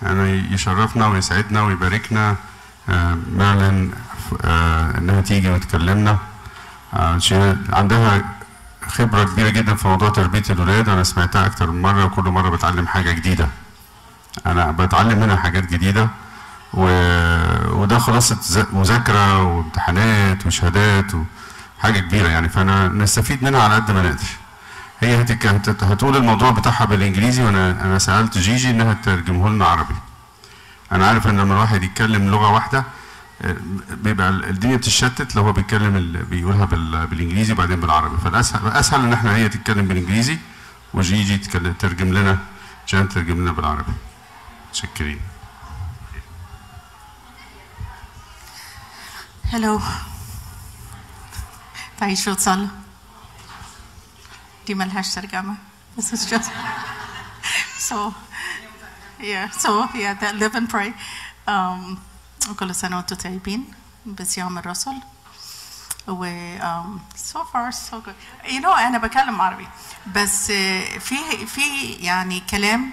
يعني يشرفنا ويسعدنا ويباركنا مارلين انها تيجي وتكلمنا. عندها خبرة كبيرة جدا في موضوع تربية الولاد، انا سمعتها اكتر من مرة وكل مرة بتعلم حاجة جديدة. انا بتعلم منها حاجات جديدة وده خلاصة مذاكرة وامتحانات وشهادات وحاجة كبيرة يعني، فانا نستفيد منها على قد ما نقدر. هي هتقول الموضوع بتاعها بالانجليزي، وانا سالت جيجي انها تترجمه لنا عربي. انا عارف ان لما الواحد يتكلم لغه واحده بيبقى الدنيا بتتشتت لو هو بيقولها بالانجليزي وبعدين بالعربي، فالاسهل ان احنا هي تتكلم بالانجليزي وجيجي تترجم لنا، عشان تترجم لنا بالعربي. متشكرين. هلو، تعيشوا وتصلوا. دي ملهاش ترجمة. This is just that live and pray. وكل سنة وانتم طيبين بصيام الرسل. و so far so good. أنا بكلم عربي بس في يعني كلام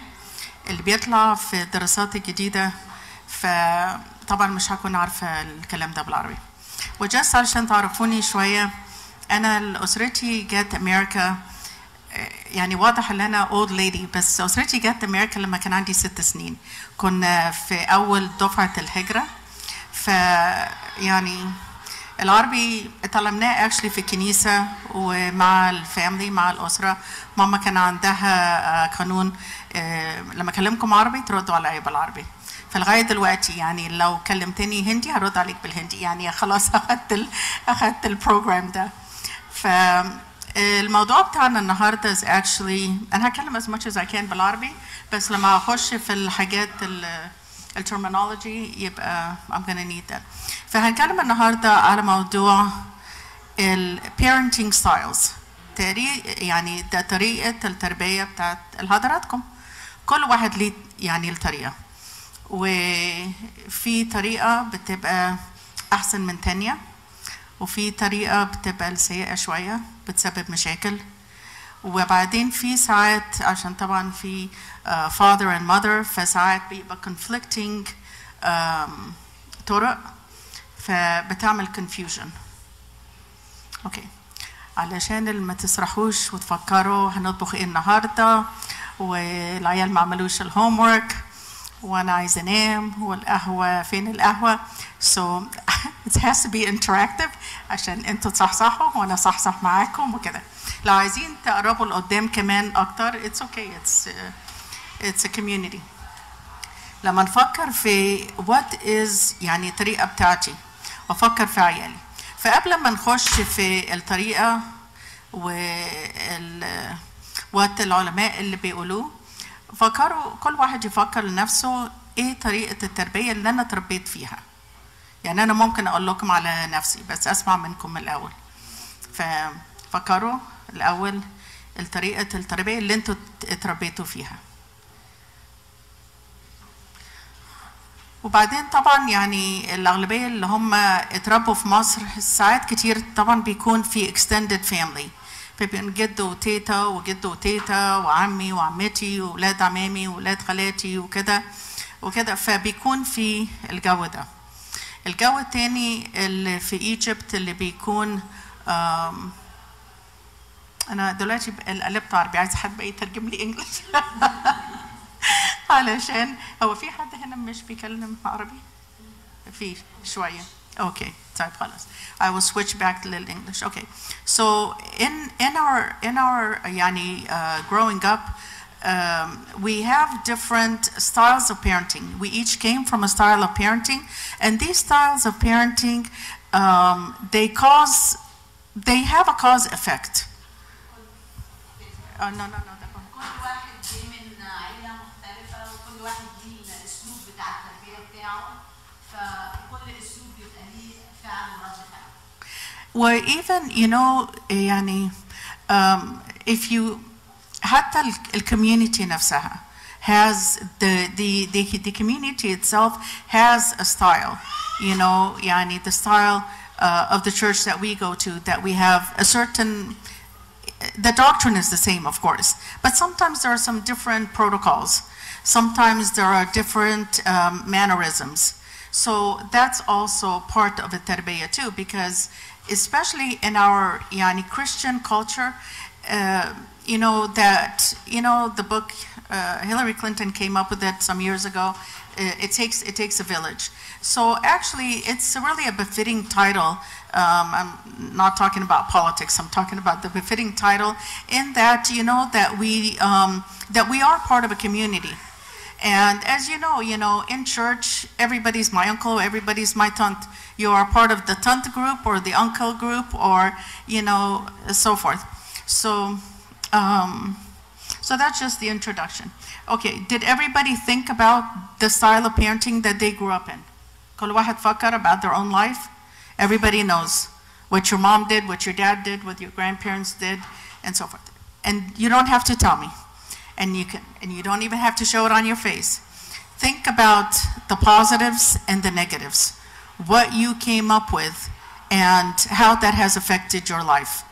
اللي بيطلع في الدراسات الجديدة، فطبعا مش هكون عارفة الكلام ده بالعربي. وجست علشان تعرفوني شوية، أنا أسرتي جت أمريكا، يعني واضح ان انا old lady، بس اسرتي جت امريكا لما كان عندي 6 سنين. كنا في اول دفعه الهجره، يعني العربي اتعلمناه actually في الكنيسه ومع الفاميلي مع الاسره. ماما كان عندها قانون لما اكلمكم عربي تردوا عليا بالعربي، فلغايه دلوقتي يعني لو كلمتني هندي هرد عليك بالهندي، يعني خلاص اخذت البروجرام ده. الموضوع بتاعنا النهارده is actually انا هتكلم as much as I can بالعربي، بس لما اخش في الحاجات الترمينولوجي يبقى I'm gonna need that. فهنتكلم النهارده على موضوع ال parenting styles، يعني ده طريقة التربية بتاعت حضراتكم. كل واحد ليه يعني الطريقة، وفي طريقة بتبقى أحسن من تانية، وفي طريقة بتبقى سيئة شوية بتسبب مشاكل. وبعدين في ساعات عشان طبعا في father and mother، فساعات بيبقى conflicting طرق فبتعمل confusion. اوكي، علشان اللي ما تسرحوش وتفكروا هنطبخ ايه النهارده والعيال ما عملوش الهوم ورك وانا عايزه انام والقهوه فين القهوه. So it has to be interactive عشان انتوا تصحصحوا وانا صحصح معاكم وكده. لو عايزين تقربوا لقدام كمان اكتر it's okay, it's a community. لما نفكر في what is يعني الطريقه بتاعتي وافكر في عيالي، فقبل ما نخش في الطريقه وات العلماء اللي بيقولوه، فكروا كل واحد يفكر لنفسه ايه طريقه التربيه اللي انا تربيت فيها. يعني انا ممكن اقول لكم على نفسي بس اسمع منكم الاول. ففكروا الاول الطريقه التربيه اللي انتوا اتربيتوا فيها، وبعدين طبعا يعني الاغلبيه اللي هم اتربوا في مصر ساعات كتير طبعا بيكون في extended family، فبيكون جد وتيتا وجد وتيتا وعمي وعمتي واولاد عمامي واولاد خالاتي وكده، فبيكون في الجو ده. الجو الثاني اللي في ايجيبت اللي بيكون انا دلوقتي قلبت عربي، عايزه حد بقى يترجم لي انجلش علشان هو في حد هنا مش بيكلم عربي؟ في شويه. اوكي طيب خلاص. I will switch back to the English. Okay. So in our يعني growing up, we have different styles of parenting. We each came from a style of parenting, and these styles of parenting they have a cause effect. Oh no. Well, even يعني if you حتى community نفسها has the community itself has a style, يعني the style of the church that we go to, that we have a certain, the doctrine is the same of course, but sometimes there are some different protocols. sometimes there are different mannerisms. So that's also part of the tarbiyah too, because especially in our Christian culture, the book, Hillary Clinton came up with it some years ago, it takes a village. So actually, it's really a befitting title. I'm not talking about politics. I'm talking about the befitting title in that, that we are part of a community. And as you know, in church, everybody's my uncle, everybody's my taunt. You are part of the taunt group or the uncle group or, so forth. So, so that's just the introduction. Okay, did everybody think about the style of parenting that they grew up in? كل واحد فكر about their own life? Everybody knows what your mom did, what your dad did, what your grandparents did, and so forth. And you don't have to tell me. And you don't even have to show it on your face. Think about the positives and the negatives, what you came up with, and how that has affected your life.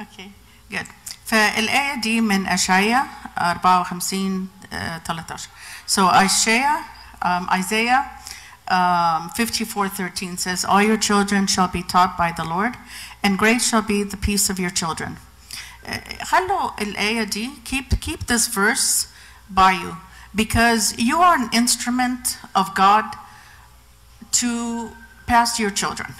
Okay, good. فالآية دي من أشعياء 54:13. So Isaiah 54:13 says, "All your children shall be taught by the Lord, and great shall be the peace of your children." خلوا الآية دي, keep this verse by you, because you are an instrument of God to pass to your children.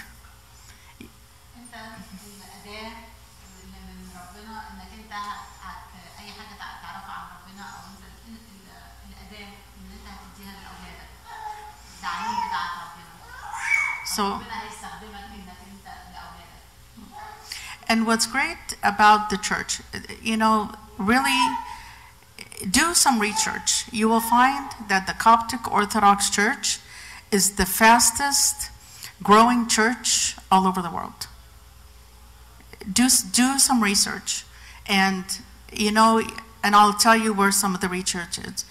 So, and what's great about the church, really do some research. You will find that the Coptic Orthodox Church is the fastest growing church all over the world. Do some research, and and I'll tell you where some of the research is.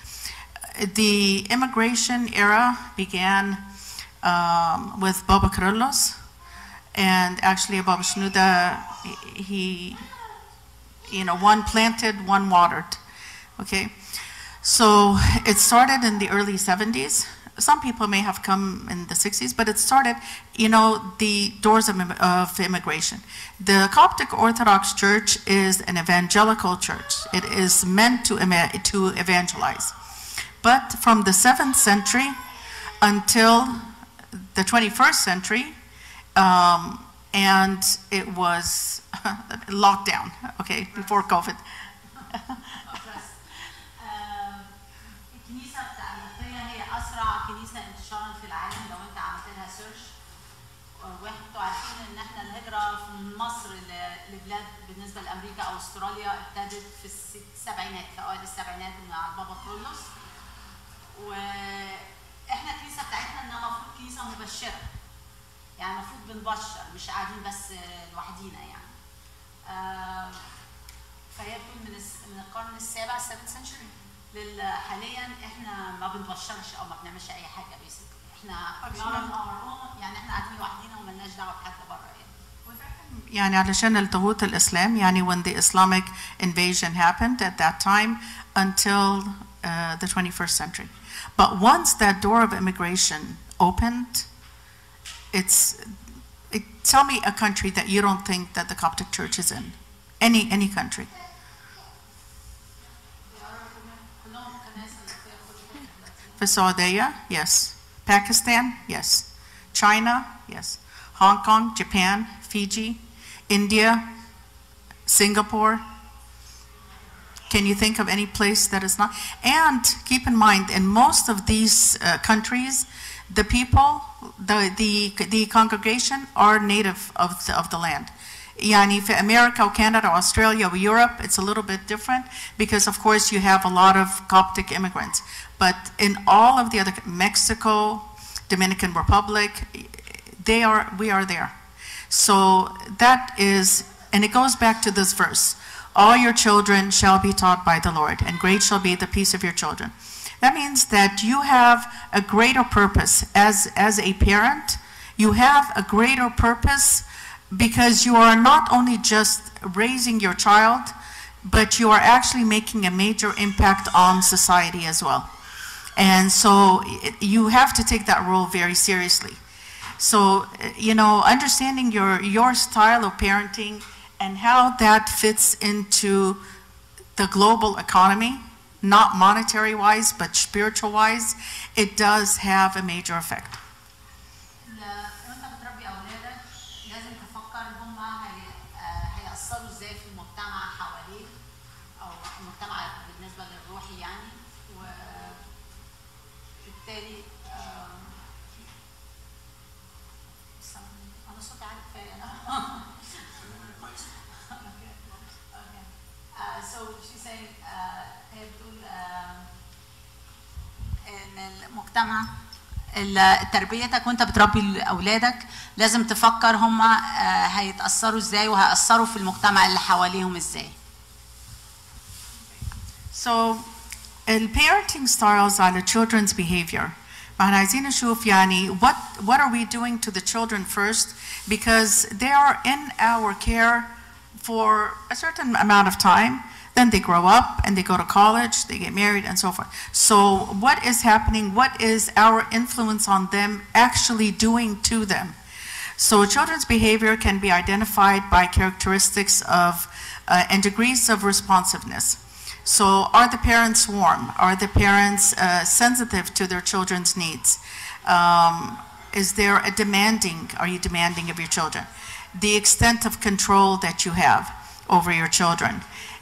The immigration era began with Baba Carlos, and actually Baba Shnuda, he, one planted, one watered, okay? So it started in the early 70s. Some people may have come in the 60s, but it started, the doors of immigration. The Coptic Orthodox Church is an evangelical church. It is meant to evangelize. But from the 7th century until the 21st century, and it was locked down, okay, before COVID. الكنيسة الأمريكية هي أسرع كنيسة انتشارا في العالم. لو أنت عملت لها سيرش، وأنتوا عارفين إن إحنا الهجرة من مصر لبلاد بالنسبة لأمريكا أو أستراليا ابتدت في السبعينات، في أوائل السبعينات مع البابا كرولوس. وإحنا الكنيسة بتاعتنا إنها المفروض كنيسة مبشرة، يعني المفروض بنبشر، مش قاعدين بس لوحدينا يعني. فهي بتقول من القرن السابع 7th century حاليا احنا ما بنبشرش او ما بنعملش اي حاجه بيسكلي. احنا يعني احنا قاعدين لوحدينا ومالناش دعوه بحد بره يعني علشان الضغوط الاسلام، يعني when the Islamic invasion happened at that time until the 21st century. But once that door of immigration opened, tell me a country that you don't think that the Coptic Church is in. Any country. For Saudi, yes. Pakistan, yes. China, yes. Hong Kong, Japan, Fiji, India, Singapore. Can you think of any place that is not? And keep in mind, in most of these countries, the people, the congregation are native of the land. يعني في America or Canada or Australia or Europe, it's a little bit different because of course you have a lot of Coptic immigrants. But in all of the other, Mexico, Dominican Republic, we are there. So that is, and it goes back to this verse, all your children shall be taught by the Lord, and great shall be the peace of your children. That means that you have a greater purpose as a parent. You have a greater purpose because you are not only just raising your child, but you are actually making a major impact on society as well. And so you have to take that role very seriously. So, you know, understanding your style of parenting and how that fits into the global economy, not monetary-wise, but spiritual-wise, it does have a major effect. تربيتك وانت بتربي اولادك لازم تفكر هم هيتاثروا ازاي وهيأثروا في المجتمع اللي حواليهم ازاي. So parenting styles على children's behavior. فاحنا عايزين نشوف يعني what are we doing to the children first, because they are in our care for a certain amount of time. Then they grow up and they go to college, they get married and so forth. So what is happening? What is our influence on them actually doing to them? So children's behavior can be identified by characteristics of and degrees of responsiveness. So are the parents warm? Are the parents sensitive to their children's needs? Is there a demanding? Are you demanding of your children? The extent of control that you have over your children,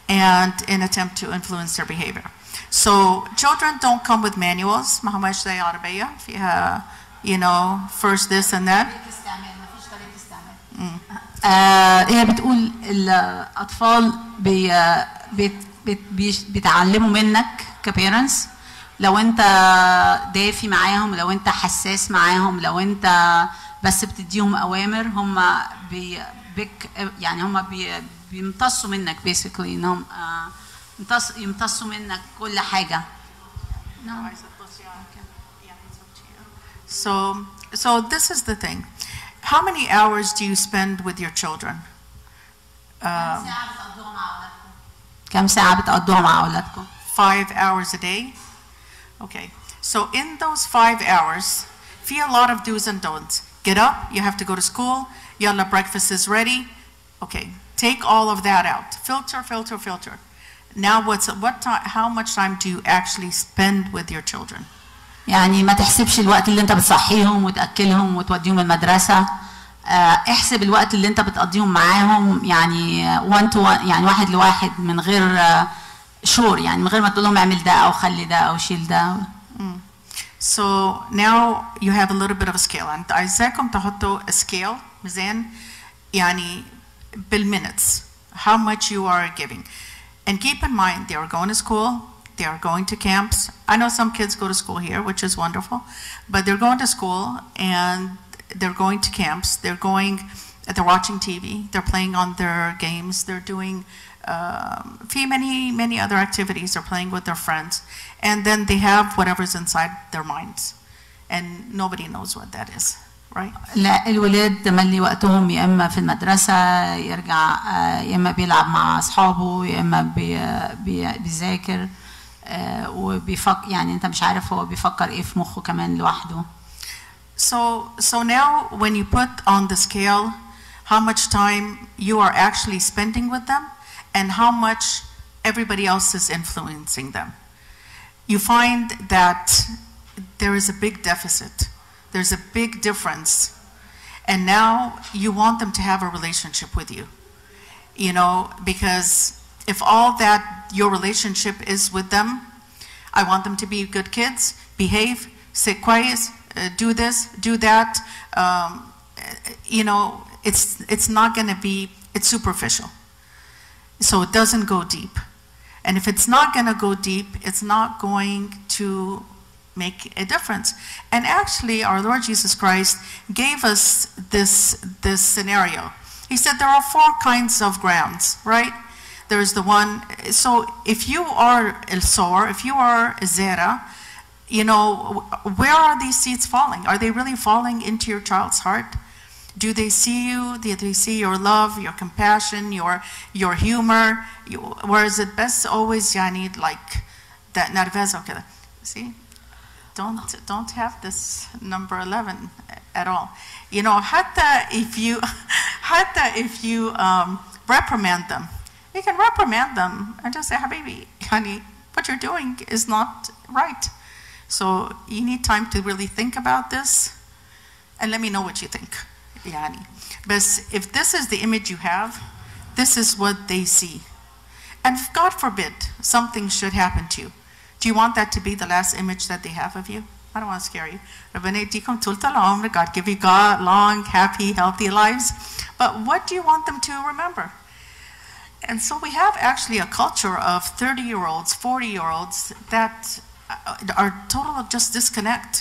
and an attempt to influence their behavior. So children don't come with manuals. ما هماش زي عربية فيها you know first this and that. هي بتقول الأطفال بيتعلموا منك كبيرنس. لو أنت دافي معاهم، لو أنت حساس معاهم، لو أنت بس بتديهم أوامر، هم يعني هم بيمتصوا منك basically انهم يمتصوا منك كل حاجة. So this is the thing. How many hours do you spend with your children? كم ساعة بتقضوها مع أولادكم؟ 5 hours a day. Okay. So in those 5 hours, في a lot of do's and don'ts. Get up, you have to go to school. Yalla, breakfast is ready. Okay. Take all of that out. Filter, filter, filter. Now how much time do you actually spend with your children? يعني ما تحسبش الوقت اللي انت بتصحيهم وتأكلهم وتوديهم المدرسة. احسب الوقت اللي انت بتقضيهم معاهم، يعني one to one، يعني واحد لواحد، من غير شور، يعني من غير ما تقول لهم اعمل ده او خلي ده او شيل ده. So now you have a little bit of a scale. and عايزاكم تحطوا a scale ميزان يعني بالminutes, how much you are giving. And keep in mind, they are going to school, they are going to camps. I know some kids go to school here, which is wonderful, but they're going to school and they're going to camps, they're watching TV, they're playing on their games, they're doing many other activities, they're playing with their friends, and then they have whatever's inside their minds, and nobody knows what that is. Right. لا، الولاد تملي وقتهم يا اما في المدرسه، يرجع يا اما بيلعب مع اصحابه، يا اما بيذاكر وبيفكر، يعني انت مش عارف هو بيفكر ايه في مخه كمان لوحده. So now when you put on the scale how much time you are actually spending with them and how much everybody else is influencing them, you find that there is a big deficit. There's a big difference, and now you want them to have a relationship with you, you know, because if all that your relationship is with them, I want them to be good kids, behave, sit quiet, do this, do that, you know, it's not going to be, it's superficial, so it doesn't go deep. And if it's not going to go deep, it's not going to make a difference. And actually, our Lord Jesus Christ gave us this scenario. He said there are 4 kinds of grounds, right? There's the one, so if you are El Sor, if you are Zera, you know, where are these seeds falling? Are they really falling into your child's heart? Do they see you? Do they see your love, your compassion, your humor? Or is it best always يعني like that nerveza كده? See? Don't have this number 11 at all. You know, حتى if you reprimand them, you can reprimand them and just say, "Habibi, honey, what you're doing is not right." So you need time to really think about this, and let me know what you think. Yani. But if this is the image you have, this is what they see. And if God forbid something should happen to you, do you want that to be the last image that they have of you? I don't want to scare you. God give you long, happy, healthy lives. But what do you want them to remember? And so we have actually a culture of 30-year-olds, 40-year-olds that are total just disconnect.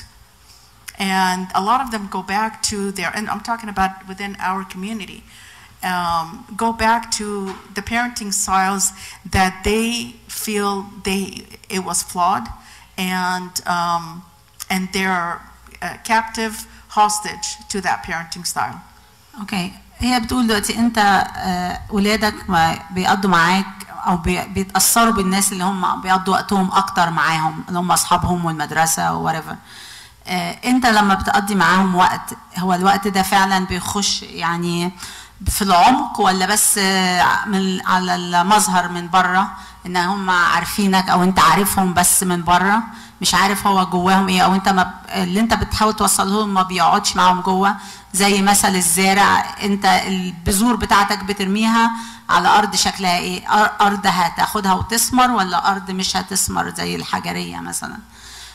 And a lot of them go back to their, and I'm talking about within our community, go back to the parenting styles that they feel it was flawed, and they're captive, hostage to that parenting style. Okay. هي بتقول دلوقتي انت ولادك بيقضوا معاك او بيتاثروا بالناس اللي هم بيقضوا وقتهم اكتر معاهم، اللي هم اصحابهم والمدرسه و whatever. انت لما بتقضي معاهم وقت، هو الوقت ده فعلا بيخش يعني في العمق ولا بس على المظهر من بره، ان هم عارفينك او انت عارفهم بس من بره، مش عارف هو جواهم ايه، او انت اللي انت بتحاول توصله لهم ما بيقعدش معاهم جوه. زي مثل الزارع، انت البذور بتاعتك بترميها على ارض شكلها ايه؟ ارض هتاخدها وتثمر ولا ارض مش هتثمر زي الحجريه مثلا.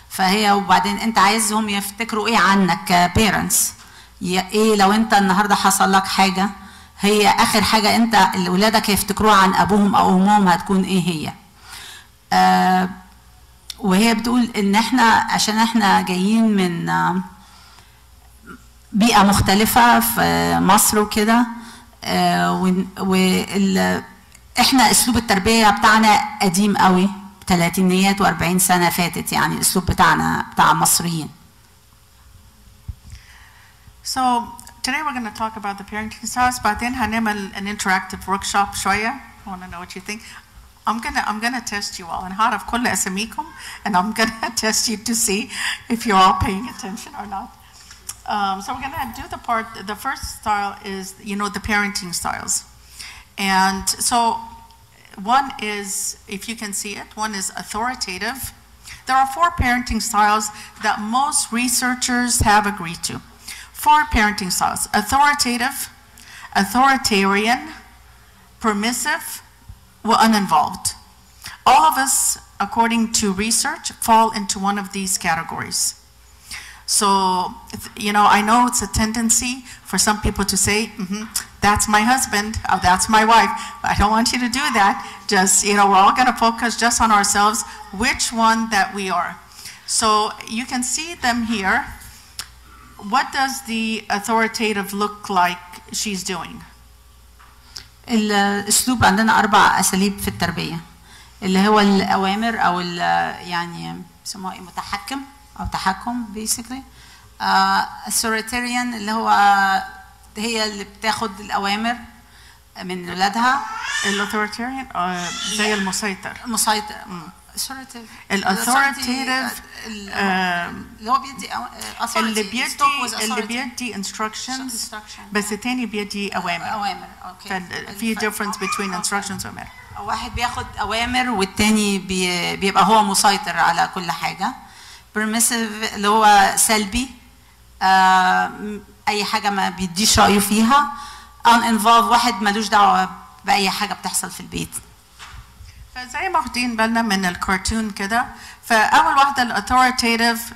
فهي وبعدين انت عايزهم يفتكروا ايه عنك كبيرنتس، ايه لو انت النهارده حصل لك حاجه، هي اخر حاجه انت اولادك هيفتكروها عن ابوهم او امهم هتكون ايه هي. وهي بتقول ان احنا عشان احنا جايين من بيئه مختلفه في مصر وكده، احنا اسلوب التربيه بتاعنا قديم قوي، ثلاثينيات و40 سنه فاتت، يعني الاسلوب بتاعنا بتاع المصريين. So today we're going to talk about the parenting styles. بعدين هنعمل an interactive workshop شويه. I want to know what you think. I'm gonna test you all. أنا هعرف كل أساميكم and I'm gonna test you to see if you're all paying attention or not. So we're gonna do the first style is, you know, the parenting styles. And so one is, if you can see it, one is authoritative. There are 4 parenting styles that most researchers have agreed to. 4 parenting styles: authoritative, authoritarian, permissive, or uninvolved. All of us, according to research, fall into one of these categories. So, you know, I know it's a tendency for some people to say, that's my husband, or that's my wife. I don't want you to do that. Just, you know, we're all going to focus just on ourselves, which one that we are. So you can see them here. What does the authoritative look like she's doing? الاسلوب عندنا 4 اساليب في التربيه، اللي هو الاوامر او يعني بيسموها ايه، متحكم او تحكم basically. authoritarian اللي هو هي اللي بتاخد الاوامر من ولادها. الاثوريتيريان زي المسيطر. الاثوريتيف اللي هو بيدي اللي بيدي instructions بس الثاني بيدي اوامر. اوكي. في difference between instructions واوامر. واحد بياخد اوامر والتاني بيبقى هو مسيطر على كل حاجه. permissive اللي هو سلبي، اي حاجه ما بيديش رايه فيها. uninvolved واحد ملوش دعوه باي حاجه بتحصل في البيت. فزي ما واخدين بالنا من الكرتون كده، فاول واحده الاثوريتيف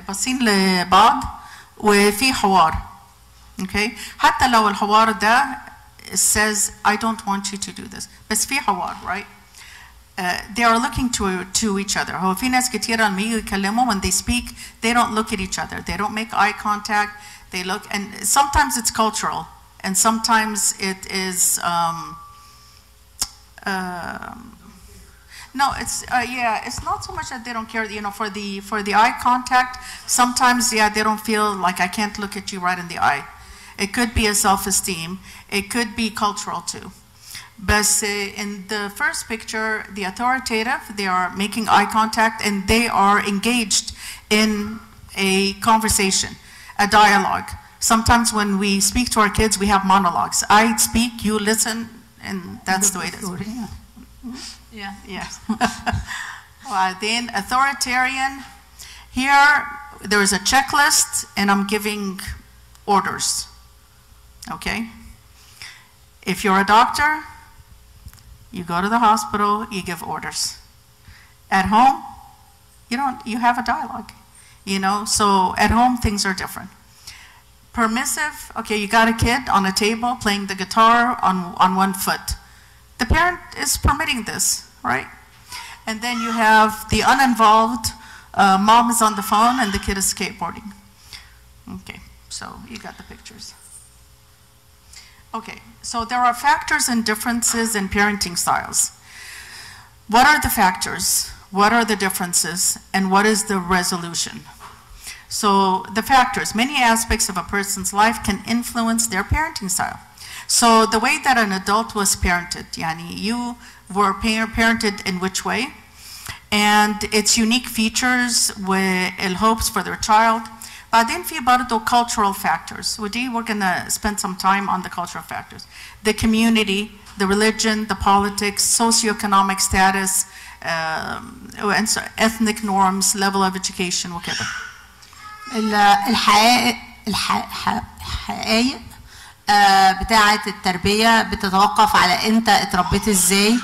باصين لبعض وفي حوار. اوكي، حتى لو الحوار ده says I don't want you to do this، بس في حوار، right؟ they are looking to each other. هو في ناس كتيرة لما يجوا يتكلموا when they speak they don't look at each other. They don't make eye contact. They look, and sometimes it's cultural, and sometimes it is. No, it's yeah. It's not so much that they don't care. You know, for the eye contact, sometimes they don't feel like I can't look at you right in the eye. It could be a self-esteem. It could be cultural too. But in the first picture, the authoritative, they are making eye contact and they are engaged in a conversation, a dialogue. Sometimes when we speak to our kids, we have monologues. I speak, you listen, and that's the way it is. Yeah, yes. Then authoritarian. Here, there is a checklist, and I'm giving orders. Okay? If you're a doctor, you go to the hospital, you give orders. At home, you have a dialogue. You know, so at home things are different. Permissive, okay, you got a kid on a table playing the guitar on one foot. The parent is permitting this, right? And then you have the uninvolved, mom is on the phone and the kid is skateboarding. Okay, so you got the pictures. Okay, so there are factors and differences in parenting styles. What are the factors? What are the differences? And what is the resolution? So the factors, many aspects of a person's life can influence their parenting style. So the way that an adult was parented, yani you were parented in which way, and its unique features with hopes for their child. بعدين في برضه cultural factors. We're going to spend some time on the cultural factors. The community, the religion, the politics, socioeconomic status, and so ethnic norms, level of education وكده. الحقائق بتاعة التربية بتتوقف على انت اتربيت ازاي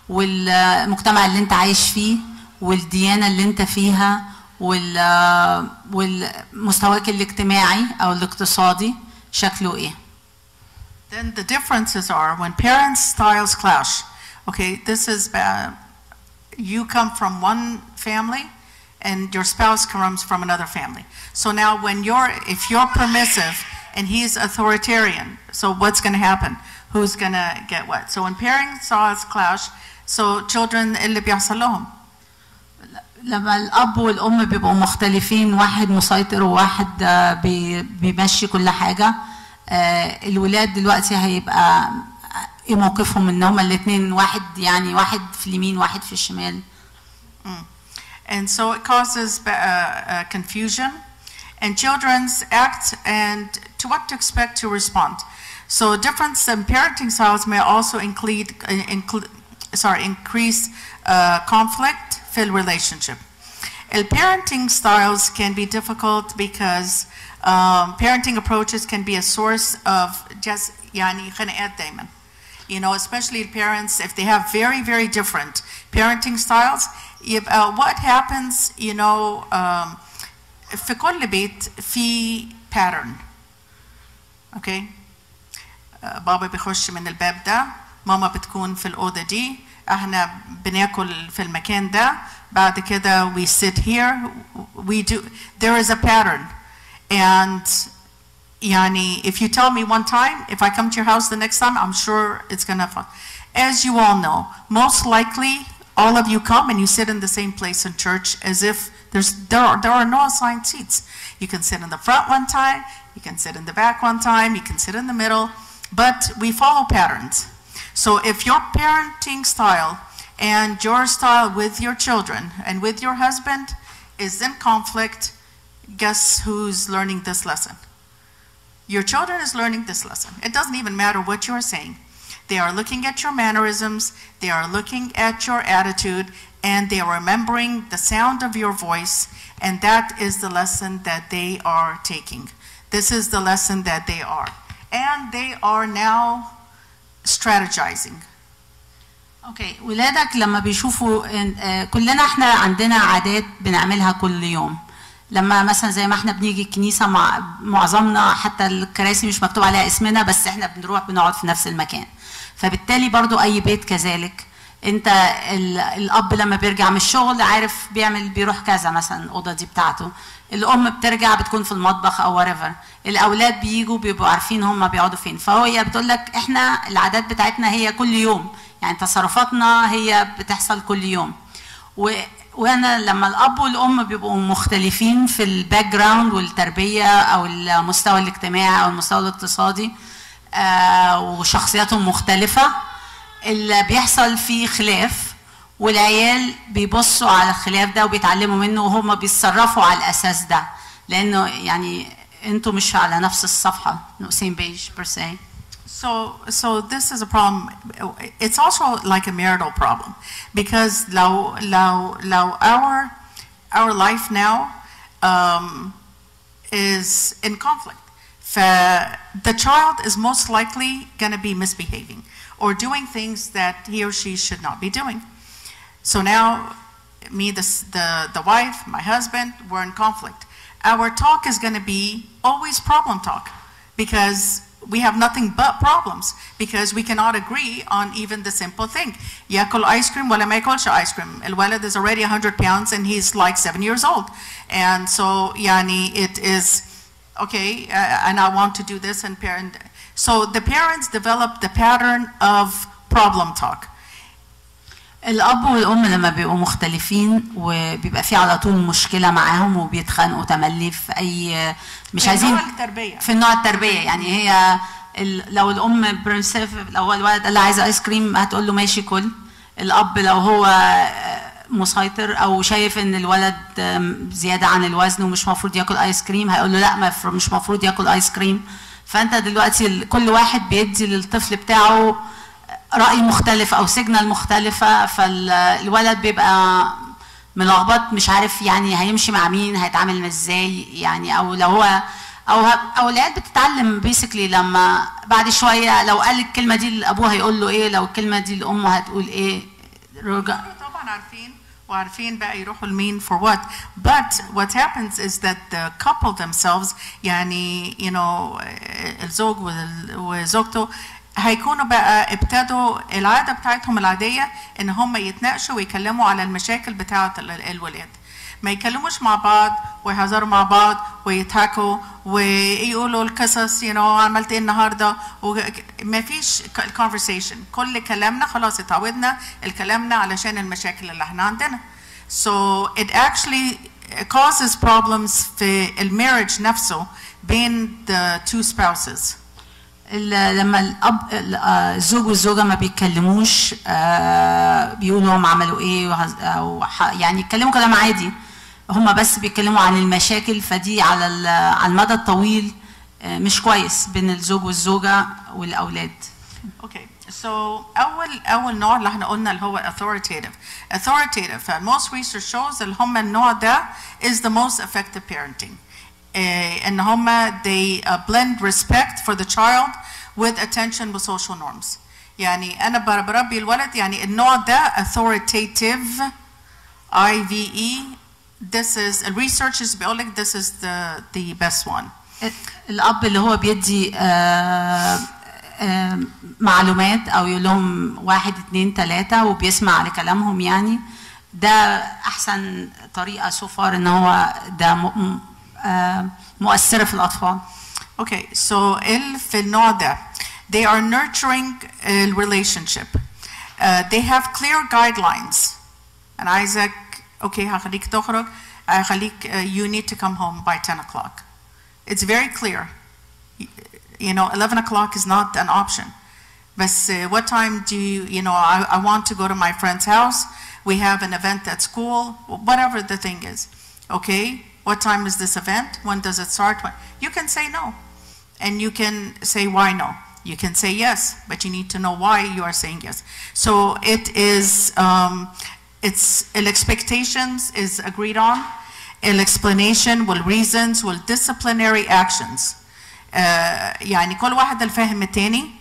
والمجتمع اللي انت عايش فيه والديانة اللي انت فيها والمستواك الاجتماعي او الاقتصادي شكله ايه. Then the differences are when parents' styles clash. Okay, this is you come from one family and your spouse comes from another family. So now if you're permissive and he's authoritarian, so what's going to happen? Who's going to get what? So when parents' styles clash, so children اللي بيحصل لهم. لما الأب والأم بيبقوا مختلفين، واحد مسيطر وواحد بيمشي كل حاجة، الولاد دلوقتي هيبقى ايه موقفهم ان هما الاثنين واحد في اليمين واحد في الشمال. And so it causes confusion, and children's act and to what to expect to respond. So difference in parenting styles may also increase conflict في relationship. Parenting styles can be difficult because parenting approaches can be a source of just خناقات دايما. You know, especially parents, if they have very, very different parenting styles, what happens, you know, في كل بيت في pattern. Okay? بابا بيخش من الباب ده، ماما بتكون في الأوضة دي، احنا بناكل في المكان ده، بعد كده we sit here, there is a pattern. And يعني if you tell me one time, if I come to your house the next time, I'm sure it's gonna fun. As you all know, most likely all of you come and you sit in the same place in church as if there are no assigned seats. You can sit in the front one time, you can sit in the back one time, you can sit in the middle, but we follow patterns. So if your parenting style and your style with your children and with your husband is in conflict, guess who's learning this lesson? Your children is learning this lesson. It doesn't even matter what you're saying. They are looking at your mannerisms, they are looking at your attitude, and they are remembering the sound of your voice, and that is the lesson that they are taking. This is the lesson that they are. And they are now strategizing. اوكي، ولادك لما بيشوفوا كلنا احنا عندنا عادات بنعملها كل يوم. لما مثلا زي ما احنا بنيجي الكنيسه مع معظمنا، حتى الكراسي مش مكتوب عليها اسمنا، بس احنا بنروح بنقعد في نفس المكان. فبالتالي برضو اي بيت كذلك انت الاب لما بيرجع من الشغل عارف بيروح كذا مثلا الاوضه دي بتاعته، الام بترجع بتكون في المطبخ او whatever، الاولاد بيجوا بيبقوا عارفين هم بيقعدوا فين. فهي بتقول لك احنا العادات بتاعتنا هي كل يوم، يعني تصرفاتنا هي بتحصل كل يوم. وانا لما الاب والام بيبقوا مختلفين في الباك جراوند والتربيه او المستوى الاجتماعي او المستوى الاقتصادي وشخصياتهم مختلفه، اللي بيحصل فيه خلاف، والعيال بيبصوا على الخلاف ده وبيتعلموا منه وهم بيتصرفوا على الاساس ده، لانه يعني انتوا مش على نفس الصفحه، no same page per se. So this is a problem. It's also like a marital problem, because our life now is in conflict. The child is most likely going to be misbehaving or doing things that he or she should not be doing. So now, me, the wife, my husband, we're in conflict. Our talk is going to be always problem talk, because we have nothing but problems, because we cannot agree on even the simple thing. ياكل ice cream ولا ما ياكلش ice cream. الولد is already 100 pounds and he's like 7 years old. And so يعني it is, okay, and I want to do this, and parent. So the parents develop the pattern of problem talk. الاب والام لما بيبقوا مختلفين وبيبقى في على طول مشكله معاهم وبيتخانقوا تملي في اي مش عايزين في النوع التربيه، يعني هي لو الام برنسيف، لو الولد قال لها عايزه ايس كريم هتقول له ماشي كل. الاب لو هو مسيطر او شايف ان الولد زياده عن الوزن ومش مفروض ياكل ايس كريم هيقول له لا مش مفروض ياكل ايس كريم. فانت دلوقتي كل واحد بيدي للطفل بتاعه رأي مختلف أو سيجنال مختلفة، فالولد بيبقى ملخبط مش عارف يعني هيمشي مع مين، هيتعامل ازاي يعني. أو لو هو أو العيال بتتعلم بيسكلي لما بعد شوية لو قال الكلمة دي لأبوه هيقول له إيه، لو الكلمة دي لأمه هتقول إيه. طبعا عارفين بقى يروحوا لمين for what. But what happens is that the couple themselves يعني الزوج وزوجته هيكونوا بقى ابتدوا العاده بتاعتهم العاديه ان هم يتناقشوا ويكلموا على المشاكل بتاعه الولاد، ما يكلموش مع بعض ويهزروا مع بعض ويضحكوا ويقولوا القصص عملت ايه النهارده، وما فيش conversation. كل كلامنا خلاص اتعودنا الكلامنا علشان المشاكل اللي احنا عندنا. So it actually causes problems في المارriage نفسه بين the two spouses. لما الزوج والزوجه ما بيتكلموش بيقولوا هم عملوا ايه او يعني يتكلموا كلام عادي، هم بس بيتكلموا عن المشاكل، فدي على المدى الطويل مش كويس بين الزوج والزوجه والاولاد. اوكي سو اول نوع اللي احنا قلنا اللي هو authoritative فالموست research shows اللي هم النوع ده is the most effective parenting. ان هم they blend respect for the child with attention with social norms. يعني انا بربي الولد يعني النوع ده authoritative IVE. This is researchers بيقول لك this is the best one. الاب اللي هو بيدي معلومات او يقول لهم 1 2 3 وبيسمع لكلامهم، يعني ده احسن طريقه سوفار ان هو ده مؤثرة في الأطفال. Okay, so في النوع ده they are nurturing a relationship. They have clear guidelines. أنا عايزك هخليك تخرج، هخليك you need to come home by 10 o'clock. It's very clear. 11 o'clock is not an option. But what time do I want to go to my friend's house. We have an event at school. Whatever the thing is. Okay. What time is this event? When does it start? You can say no. And you can say why no. You can say yes, but you need to know why you are saying yes. So it is, it's expectations is agreed on, explanation reasons disciplinary actions. يعني كل واحد الفهم التاني.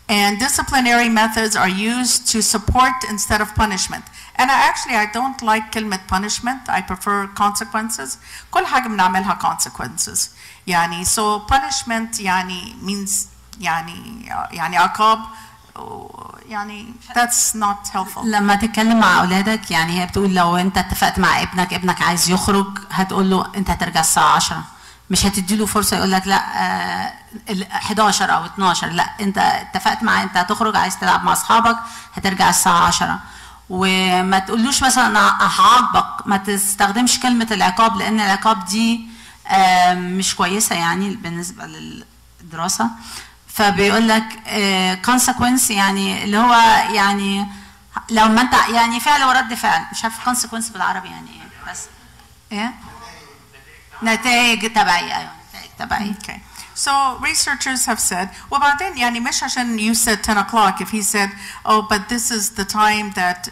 And disciplinary methods are used to support instead of punishment. And I don't like كلمة punishment. I prefer consequences. كل حاجة بنعملها consequences. يعني so punishment يعني means يعني عقاب يعني that's not helpful. لما تتكلم مع اولادك يعني هي بتقول لو انت اتفقت مع ابنك عايز يخرج هتقول له انت هترجع الساعه 10، مش هتدي له فرصه يقول لك لا 11 او 12، لا انت اتفقت معاه انت هتخرج عايز تلعب مع اصحابك هترجع الساعه 10. وما تقولوش مثلا انا هعاقبك، ما تستخدمش كلمه العقاب لان العقاب دي مش كويسه يعني بالنسبه للدراسه. فبيقول لك consequence يعني اللي هو يعني لو ما انت يعني فعل ورد فعل، مش عارف consequence بالعربي يعني ايه بس ايه نتائج تبعيه. ايوه نتائج تبعيه. Okay. So researchers have said وبعدين يعني مش عشان you said 10 o'clock if he said oh but this is the time that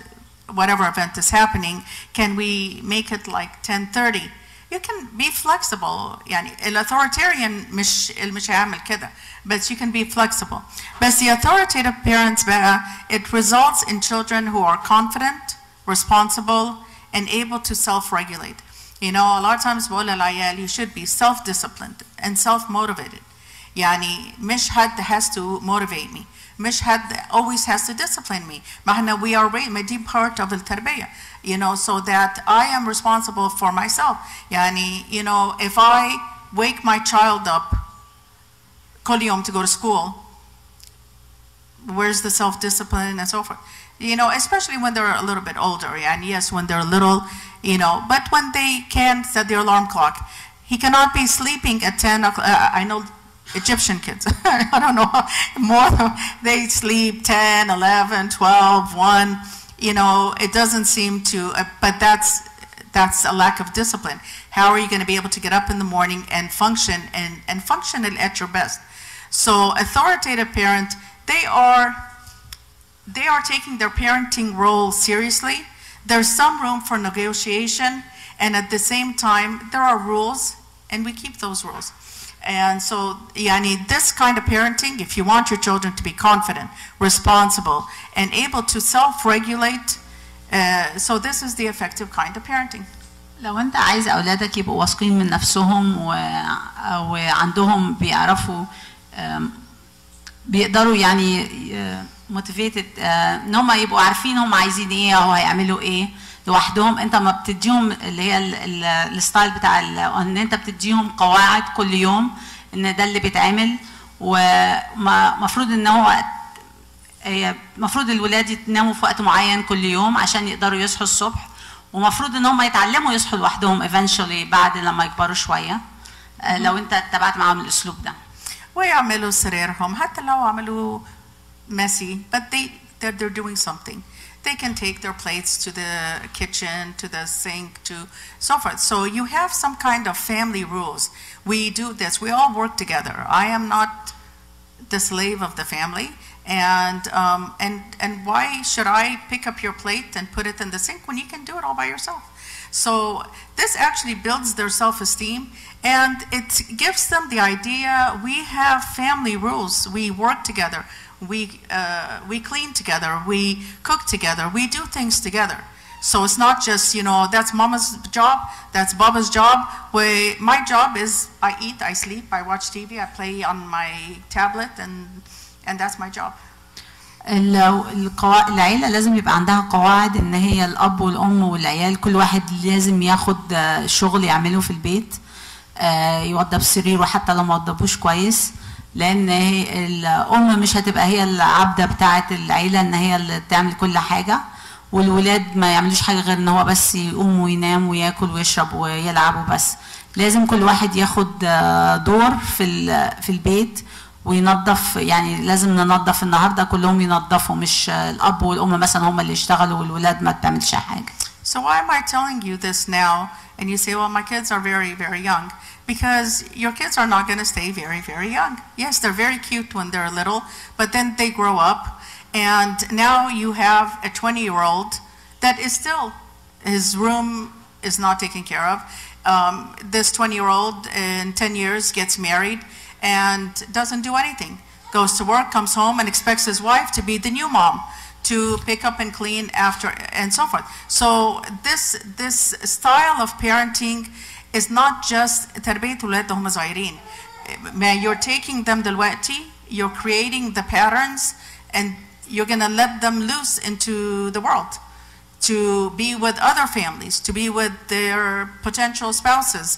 whatever event is happening can we make it like 10:30. You can be flexible. يعني authoritarian مش هيعمل كده but you can be flexible. But the authoritative parents بقى it results in children who are confident, responsible and able to self-regulate. You know, a lot of times بقول للعيال you should be self-disciplined and self-motivated. يعني مش حد has to motivate me. مش حد always has to discipline me. ما احنا we are raised دي part of التربية. You know, so that I am responsible for myself. يعني you know, if I wake my child up كل يوم to go to school, where's the self-discipline and so forth? You know, especially when they're a little bit older. And yes, when they're little, you know, but when they can set their alarm clock, he cannot be sleeping at 10 o'clock. I know Egyptian kids, I don't know, more, they sleep 10, 11, 12, 1, you know, it doesn't seem to, but that's a lack of discipline. How are you going to be able to get up in the morning and function and function at your best? So authoritative parent, they are taking their parenting role seriously. There's some room for negotiation, and at the same time, there are rules, and we keep those rules. And so, yani, this kind of parenting, if you want your children to be confident, responsible, and able to self-regulate, so this is the effective kind of parenting. لو انت عايز اولادك يبقوا واثقين من نفسهم وعندهم بيعرفوا بيقدروا يعني موتيفيتد ان هم يبقوا عارفين هم عايزين ايه او هيعملوا ايه لوحدهم، انت ما بتديهم اللي هي الستايل بتاع ان انت بتديهم قواعد كل يوم ان ده اللي بيتعمل، ومفروض ان هو المفروض الولاد يناموا في وقت معين كل يوم عشان يقدروا يصحوا الصبح، ومفروض ان هم يتعلموا يصحوا لوحدهم eventually بعد لما يكبروا شويه لو انت اتبعت معاهم الاسلوب ده. ويعملوا سريرهم حتى لو عملوا messy, but they're doing something. They can take their plates to the kitchen, to the sink, to so forth. So you have some kind of family rules. We do this. We all work together. I am not the slave of the family. And why should I pick up your plate and put it in the sink when you can do it all by yourself? So this actually builds their self-esteem, and it gives them the idea we have family rules. We work together. We clean together, we cook together, we do things together. So it's not just, you know, that's mama's job, that's baba's job. My job is I eat, I sleep, I watch TV, I play on my tablet, and that's my job. العيلة لازم يبقى عندها قواعد ان هي الاب والام والعيال كل واحد لازم ياخد شغل يعمله في البيت، يوضب سريره حتى لو ما وضبوش كويس، لان الام مش هتبقى هي العبده بتاعه العيله ان هي اللي تعمل كل حاجه، والولاد ما يعملوش حاجه غير ان هو بس يقوم وينام وياكل ويشرب ويلعب وبس. لازم كل واحد ياخد دور في البيت وينظف، يعني لازم ننظف النهارده كلهم ينظفوا، مش الاب والام مثلا هم اللي يشتغلوا والولاد ما بتعملش حاجه. So why am I telling you this now? And you say, well, my kids are very, very young. Because your kids are not going to stay very, very young. Yes, they're very cute when they're little, but then they grow up, and now you have a 20-year-old that is still, his room is not taken care of. This 20-year-old in 10 years gets married and doesn't do anything. Goes to work, comes home, and expects his wife to be the new mom, to pick up and clean after, and so forth. So this style of parenting is not just تربية ولاد هم صغيرين. You're taking them دلوقتي, you're creating the patterns, and you're going to let them loose into the world, to be with other families, to be with their potential spouses,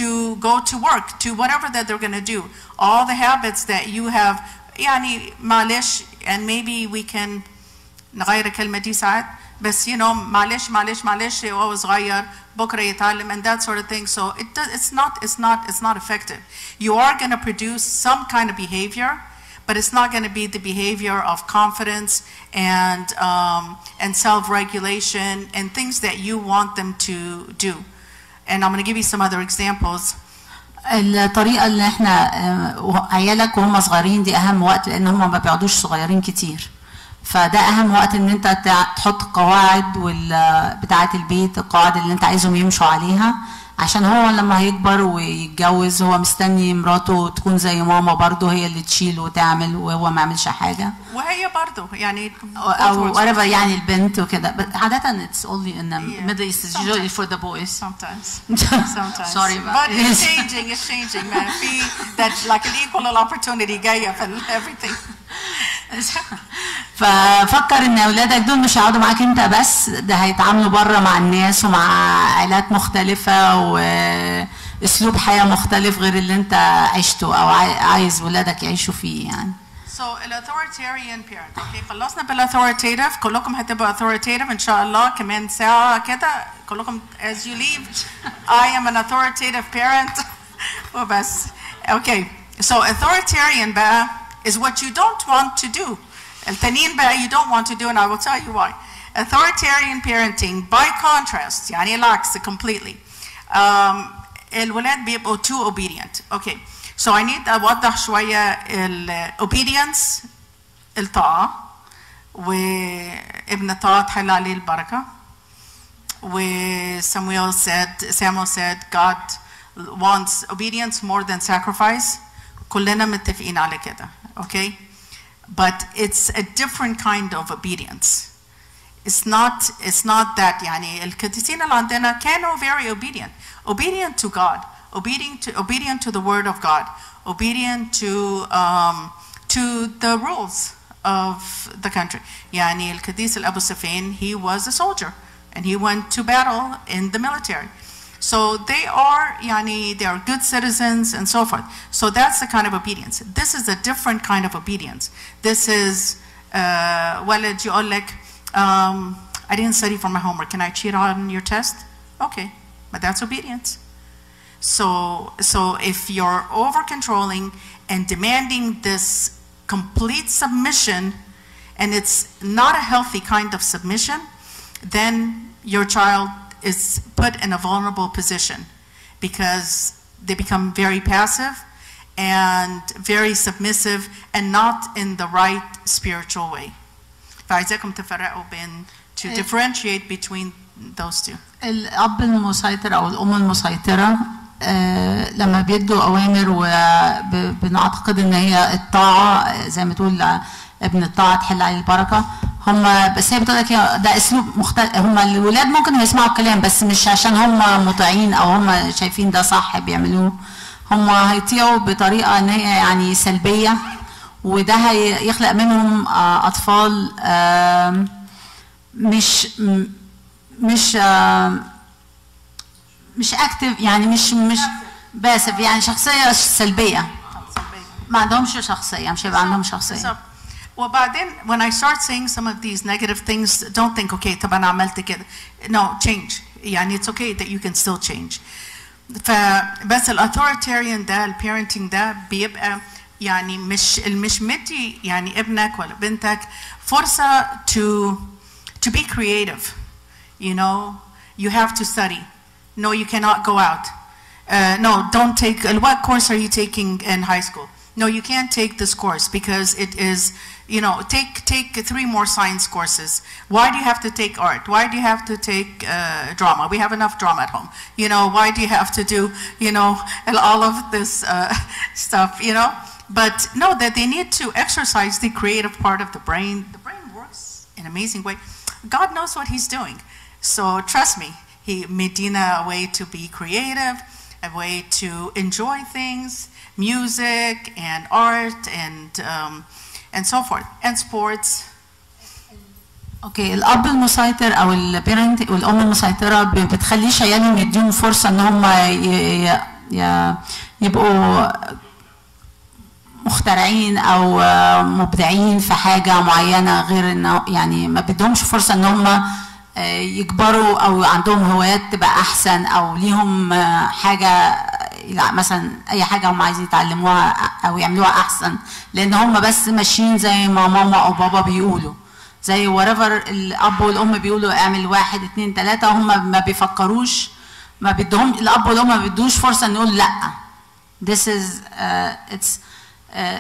to go to work, to whatever that they're going to do. All the habits that you have, يعني معلش, and maybe we can نغير الكلمة دي ساعات, بس معلش هو صغير بكرة يتعلم and that sort of thing. So it's not effective. You are going to produce some kind of behavior, but it's not going to be the behavior of confidence and self-regulation and things that you want them to do. And I'm going to give you some other examples. الطريقة اللي احنا عيالك وهم صغيرين دي أهم وقت، لأن هم ما بيقعدوش صغيرين كتير. فده أهم وقت إن أنت تحط قواعد بتاعة البيت، القواعد اللي أنت عايزهم يمشوا عليها، عشان هو لما هيكبر ويتجوز هو مستني مراته تكون زي ماما برضه، هي اللي تشيل وتعمل وهو ما يعملش حاجة. وهي برضه يعني أو whatever يعني البنت وكده. عادة it's only in the Middle East, it's usually for the boys. Sometimes. Sorry but it's changing man. في that like an equal opportunity جاية في everything. ففكر ان اولادك دول مش هيقعدوا معاك انت بس، ده هيتعاملوا بره مع الناس ومع عائلات مختلفه واسلوب حياه مختلف غير اللي انت عشته او عايز ولادك يعيشوا فيه يعني. So authoritarian parent. Okay, خلصنا بالauthoritative، كلكم هتبقوا authoritative ان شاء الله كمان ساعه كده كلكم as you leave. I am an authoritative parent. وبس. Okay, so authoritarian بقى is what you don't want to do. التانيين بقى you don't want to do, and I will tell you why. Authoritarian parenting by contrast يعني العكس completely. الولاد بيبقوا too obedient. Okay, so I need أوضح شوية obedience الطاعة، وابن الطاعة تحل عليه البركة. Samuel said God wants obedience more than sacrifice. كلنا متفقين على كده. Okay. But it's a different kind of obedience. It's not that يعني القديسين اللي عندنا كانوا very obedient to God, obedient to the word of God, obedient to the rules of the country. يعني القديس الأبو سفين, he was a soldier and he went to battle in the military. So they are good citizens and so forth. So that's the kind of obedience. This is a different kind of obedience. This is ولد يقول لك I didn't study for my homework. Can I cheat on your test? Okay, but that's obedience. So if you're over controlling and demanding this complete submission, and it's not a healthy kind of submission, then your child is put in a vulnerable position because they become very passive and very submissive and not in the right spiritual way. فعايزاكم تفرقوا بين to differentiate between those two. الأب المسيطر أو الأم المسيطرة لما بيدوا أوامر وبنعتقد إن هي الطاعة زي ما تقول ابن الطاعة تحل عليه البركة، هم بس هي بتقول لك ده اسلوب مختلف. هم الولاد ممكن يسمعوا الكلام بس مش عشان هم مطيعين او هم شايفين ده صح بيعملوه، هم هيطيعوا بطريقه ان هي يعني سلبيه، وده هيخلق منهم اطفال مش اكتف، يعني مش باسف، يعني شخصيه سلبيه، ما عندهمش شخصيه، مش هيبقى عندهم شخصيه. وبعدين when I start saying some of these negative things, don't think okay طب أنا عملت كده. No, change. يعني it's okay that you can still change. فبس authoritarian ده parenting ده بيبقى يعني مش مدي يعني ابنك ولا بنتك فرصة to be creative. You know, you have to study. No, you cannot go out. No, don't take. What course are you taking in high school? No, you can't take this course because it is, you know, take 3 more science courses. Why do you have to take art? Why do you have to take drama? We have enough drama at home. You know, why do you have to do, you know, all of this stuff, you know? But no, that they need to exercise the creative part of the brain. The brain works in an amazing way. God knows what he's doing. So trust me, he made a way to be creative, a way to enjoy things, music and art and so forth, and sports. اوكي، الاب المسيطر او البيرنت والام المسيطره بتخليش عيالهم يديهم فرصه ان هم يبقوا مخترعين او مبدعين في حاجه معينه، غير انه يعني ما بدهمش فرصه ان هم يكبروا او عندهم هوايات تبقى احسن، او ليهم حاجه مثلا اي حاجه هم عايزين يتعلموها او يعملوها احسن، لان هم بس ماشيين زي ما ماما او بابا بيقولوا، زي whatever الاب والام بيقولوا اعمل 1 2 3، هم ما بيفكروش، ما بدهم الاب والام ما بيدوش فرصه نقول لا. This is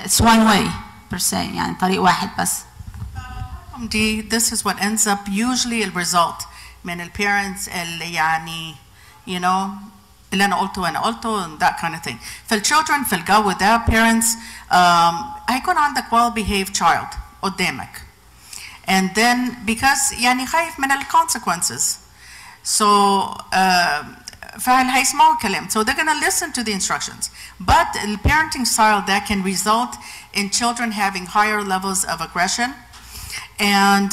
it's one way per se، يعني طريق واحد بس. This is what ends up usually the result من ال parents اللي يعني you know اللي أنا قلته and that kind of thing. في children في الجو ده parents هيكون عندك well behaved child قدامك. And then because يعني خايف من ال consequences. So فهل هيسمعوا الكلام. So they're gonna listen to the instructions. But the parenting style that can result in children having higher levels of aggression. And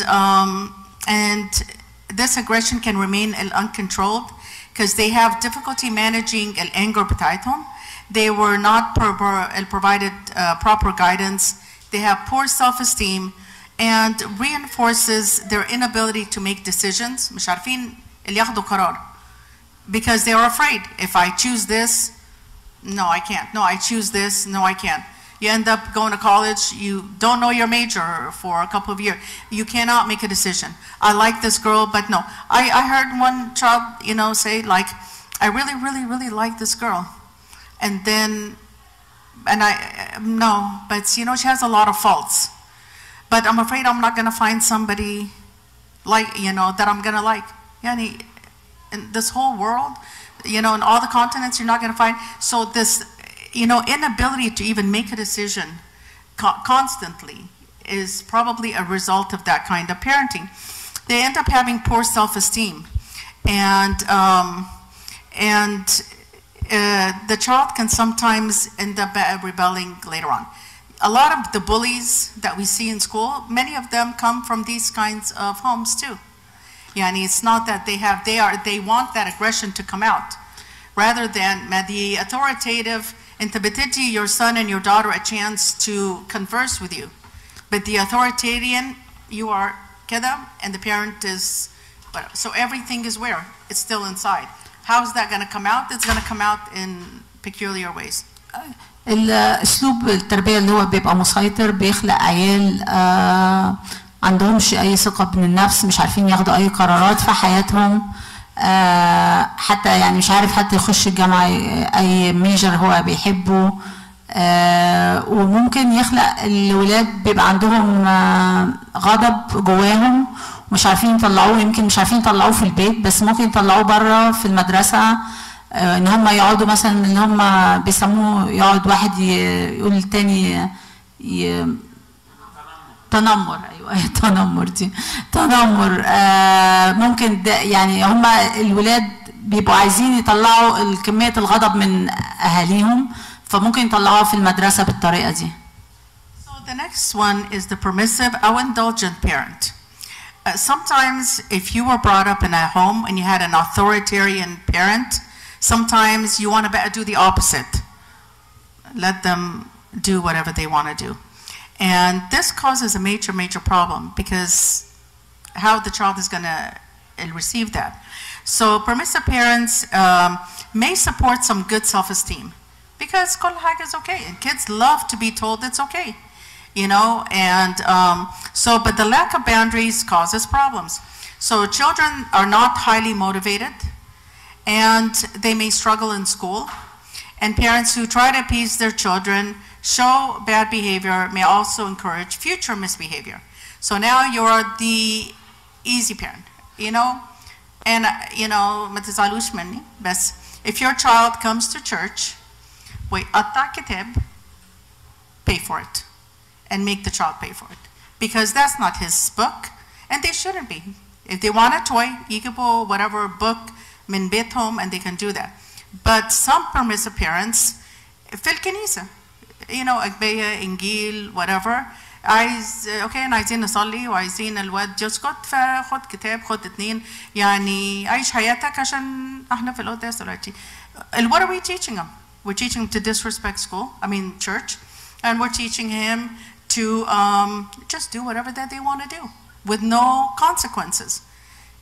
this aggression can remain uncontrolled because they have difficulty managing anger بتاعتهم. They were not provided proper guidance. They have poor self-esteem and reinforces their inability to make decisions. مش عارفين اللي ياخدوا قرار. Because they are afraid. If I choose this, no, I can't. No, I choose this, no, I can't. You end up going to college, you don't know your major for a couple of years. You cannot make a decision. I like this girl, but no. I heard one child, you know, say like, I really, really, really like this girl. And then, no, but you know, she has a lot of faults. But I'm afraid I'm not gonna find somebody like, you know, that I'm gonna like. Yani, in this whole world, you know, in all the continents, you're not gonna find. So this, you know, inability to even make a decision constantly is probably a result of that kind of parenting. They end up having poor self-esteem, and the child can sometimes end up rebelling later on. A lot of the bullies that we see in school, many of them come from these kinds of homes too. Yani, it's not that they want that aggression to come out, rather than the authoritative. أنت بتدي your son and your daughter a chance to converse with you, but the authoritarian you are كده and the parent is so everything is where it's still inside. How is that going to come out? It's going to come out in peculiar ways. الأسلوب التربية اللي هو بيبقى مسيطر بيخلق عيال عندهمش أي ثقة بالنفس، مش عارفين ياخدوا أي قرارات في حياتهم، حتى يعني مش عارف حتى يخش الجامعة أي ميجر هو بيحبه، وممكن يخلق الولاد بيبقى عندهم غضب جواهم ومش عارفين يطلعوه، يمكن مش عارفين يطلعوه في البيت بس ممكن يطلعوه بره في المدرسة، ان هم يقعدوا مثلا ان هم بيسموه يقعد واحد يقول للتاني تنمر. ايوه تنمر، دي تنمر. ممكن ده يعني هم الولاد بيبقوا عايزين يطلعوا كمية الغضب من اهاليهم، فممكن يطلعوها في المدرسة بالطريقة دي. So the next one is the permissive or indulgent parent. Sometimes if you were brought up in a home and you had an authoritarian parent, sometimes you want to do the opposite. Let them do whatever they want to do. And this causes a major problem because how the child is going to receive that. So permissive parents may support some good self-esteem because كل حاجة is okay and kids love to be told it's okay, you know, and but the lack of boundaries causes problems. So children are not highly motivated and they may struggle in school, and parents who try to appease their children show bad behavior may also encourage future misbehavior. So now you're the easy parent, you know, and you know ما تزعلوش مني بس if your child comes to church ويقطع كتاب, pay for it and make the child pay for it because that's not his book and they shouldn't be. If they want a toy يجيبوا whatever book من بيتهم and they can do that. But some permissive parents في الكنيسة, you know, أجبية, إنجيل, whatever, اوكي عايزين نصلي وعايزين الواد يسكت، فخد كتاب، خد 2 يعني عيش حياتك عشان احنا في القداس دلوقتي. What are we teaching them? We're teaching him to disrespect school, church, and we're teaching him to just do whatever that they want to do with no consequences,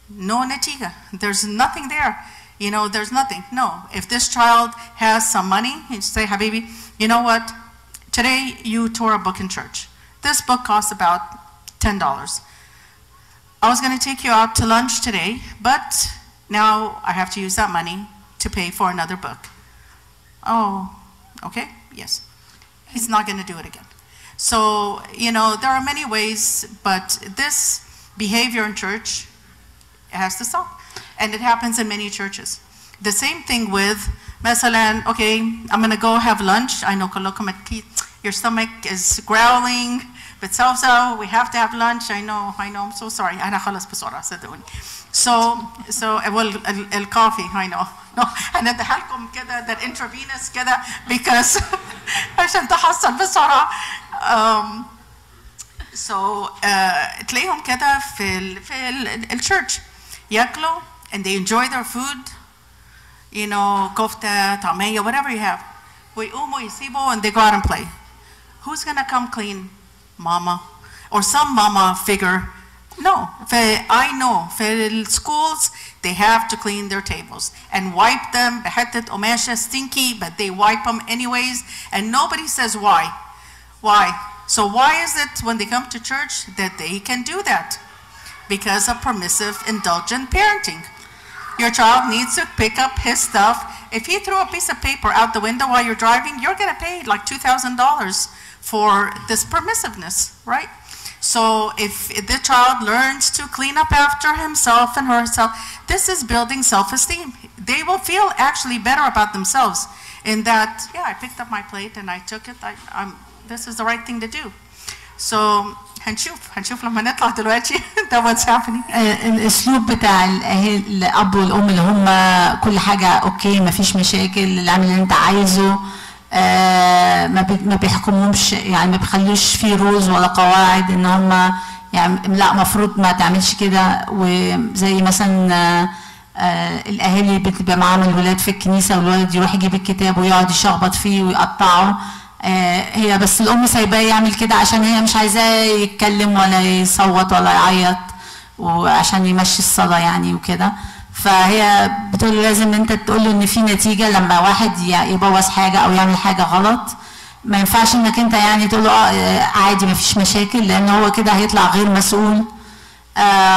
no natiga. There's nothing there. There's nothing. No. If this child has some money, you say, Habibi, you know what? Today you tore a book in church. This book costs about $10. I was going to take you out to lunch today, but now I have to use that money to pay for another book. Oh, okay, yes. He's not going to do it again. So, there are many ways, but this behavior in church has to stop. And it happens in many churches. The same thing with, مثلا, okay, I'm going to go have lunch. I know كلكم أكيد your stomach is growling, but so we have to have lunch. I know, I'm so sorry. أنا خلص بسرعة صدقوني. So الكافي, I know. No, هنديها لكم كده that intravenous كده because عشان تحصل بسرعة. تلاقيهم كده في الchurch ياكلوا and they enjoy their food, كفتة, طعمية, whatever you have. ويقوموا يسيبوا and they go out and play. Who's gonna come clean? Mama or some mama figure. No, I know في schools they have to clean their tables and wipe them بحتة قماشة stinky, but they wipe them anyways and nobody says why. Why? So why is it when they come to church that they can do that? Because of permissive, indulgent parenting. Your child needs to pick up his stuff. If he threw a piece of paper out the window while you're driving, you're going to pay like $2,000 for this permissiveness, right? So if the child learns to clean up after himself and herself, this is building self-esteem. They will feel actually better about themselves in that, yeah, I picked up my plate and I took it. This is the right thing to do. So هنشوف لما نطلع دلوقتي ده what's happening. الاسلوب بتاع الاب والام اللي هم كل حاجه اوكي مفيش مشاكل، اعمل اللي انت عايزه، ما بيحكمهمش، يعني ما بيخلوش في رولز ولا قواعد ان هم يعني لا مفروض ما تعملش كده. وزي مثلا الاهالي بتبقى معاهم الولاد في الكنيسه والولد يروح يجيب الكتاب ويقعد يشخبط فيه ويقطعه، هي بس الام سايباه يعمل كده عشان هي مش عايزاه يتكلم ولا يصوت ولا يعيط وعشان يمشي الصلاه يعني وكده. فهي بتقول له لازم انت تقول له ان في نتيجه لما واحد يبوظ حاجه او يعمل حاجه غلط. ما ينفعش انك انت يعني تقول له عادي ما فيش مشاكل، لان هو كده هيطلع غير مسؤول.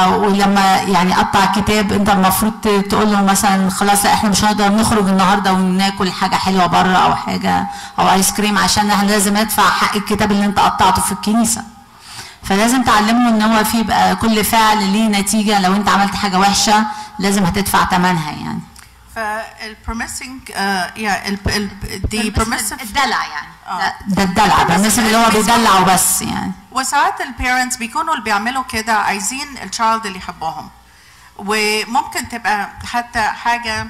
ولما يعني قطع الكتاب انت المفروض تقول له مثلا خلاص احنا مش هنقدر نخرج النهارده وناكل حاجه حلوه بره او حاجه او ايس كريم عشان احنا لازم ادفع حق الكتاب اللي انت قطعته في الكنيسه. فلازم تعلمه ان هو في بقى كل فعل ليه نتيجه، لو انت عملت حاجه وحشه لازم هتدفع ثمنها يعني. فالبرميسنج دي permissive الدلع يعني. ده الدلع، بالنسبه اللي هو بيدلع وبس يعني. وساعات البيرنتس بيكونوا اللي بيعملوا كده عايزين التشايلد اللي يحبهم، وممكن تبقى حتى حاجه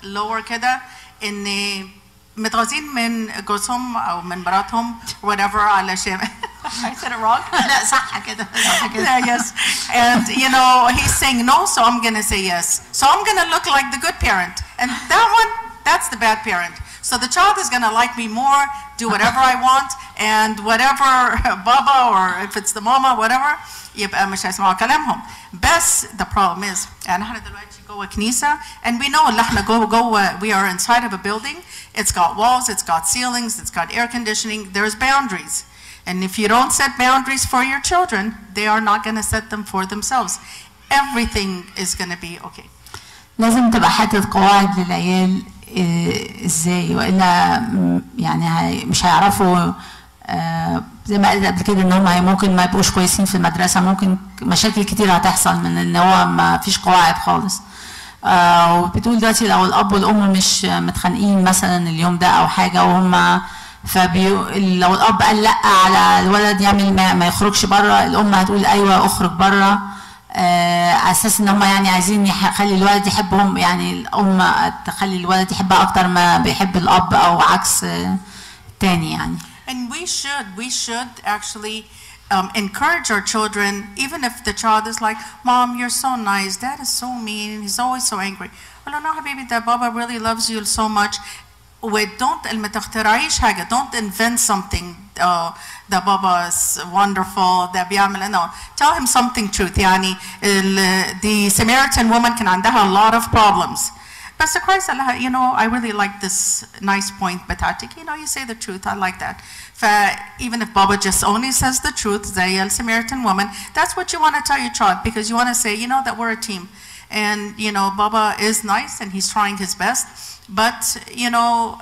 lower كده ان متغاظين من جوزهم او من مراتهم whatever علشان I said it wrong. لا صح كده. Yes, and he's saying no, so I'm gonna say yes. So I'm gonna look like the good parent, and that's the bad parent. So the child is gonna like me more, do whatever I want, and whatever Baba or if it's the mama, whatever, يبقى مش هيسمعوا كلامهم. بس the problem is, احنا دلوقتي جوه كنيسة, and we know اللي احنا جوه we are inside of a building. It's got walls, it's got ceilings, it's got air conditioning. There's boundaries. And if you don't set boundaries for your children, they are not going to set them for themselves. Everything is going to be okay. لازم تبقى حاطط قواعد للعيال ازاي، والا يعني مش هيعرفوا زي ما قلت قبل كده ان هم ممكن ما يبقوش كويسين في المدرسه، ممكن مشاكل كتير هتحصل من ان هو ما فيش قواعد خالص. وبتقول دلوقتي لو الاب والام مش متخانقين مثلا اليوم ده او حاجه وهم لو الاب قال لا على الولد يعمل ما يخرجش بره، الام هتقول ايوه اخرج بره، على اساس ان هم يعني عايزين يخلي الولد يحبهم، يعني الام تخلي الولد يحبها اكتر ما بيحب الاب او عكس تاني يعني. And we should actually encourage our children, even if the child is like, Mom, you're so nice, Dad is so mean, he's always so angry. Well, no, حبيبي, that Baba really loves you so much. ما تخترعيش حاجة. Don't invent something. That Baba is wonderful. that بيعمل. No, tell him something truth. يعني the Samaritan woman كان عندها a lot of problems. But Christ, you know, I really like this nice point بتاعتك. You know, you say the truth. I like that. Even if Baba just only says the truth, زي the Samaritan woman, that's what you want to tell your child, because you want to say, you know, that we're a team. And, you know, Baba is nice and he's trying his best. But, you know,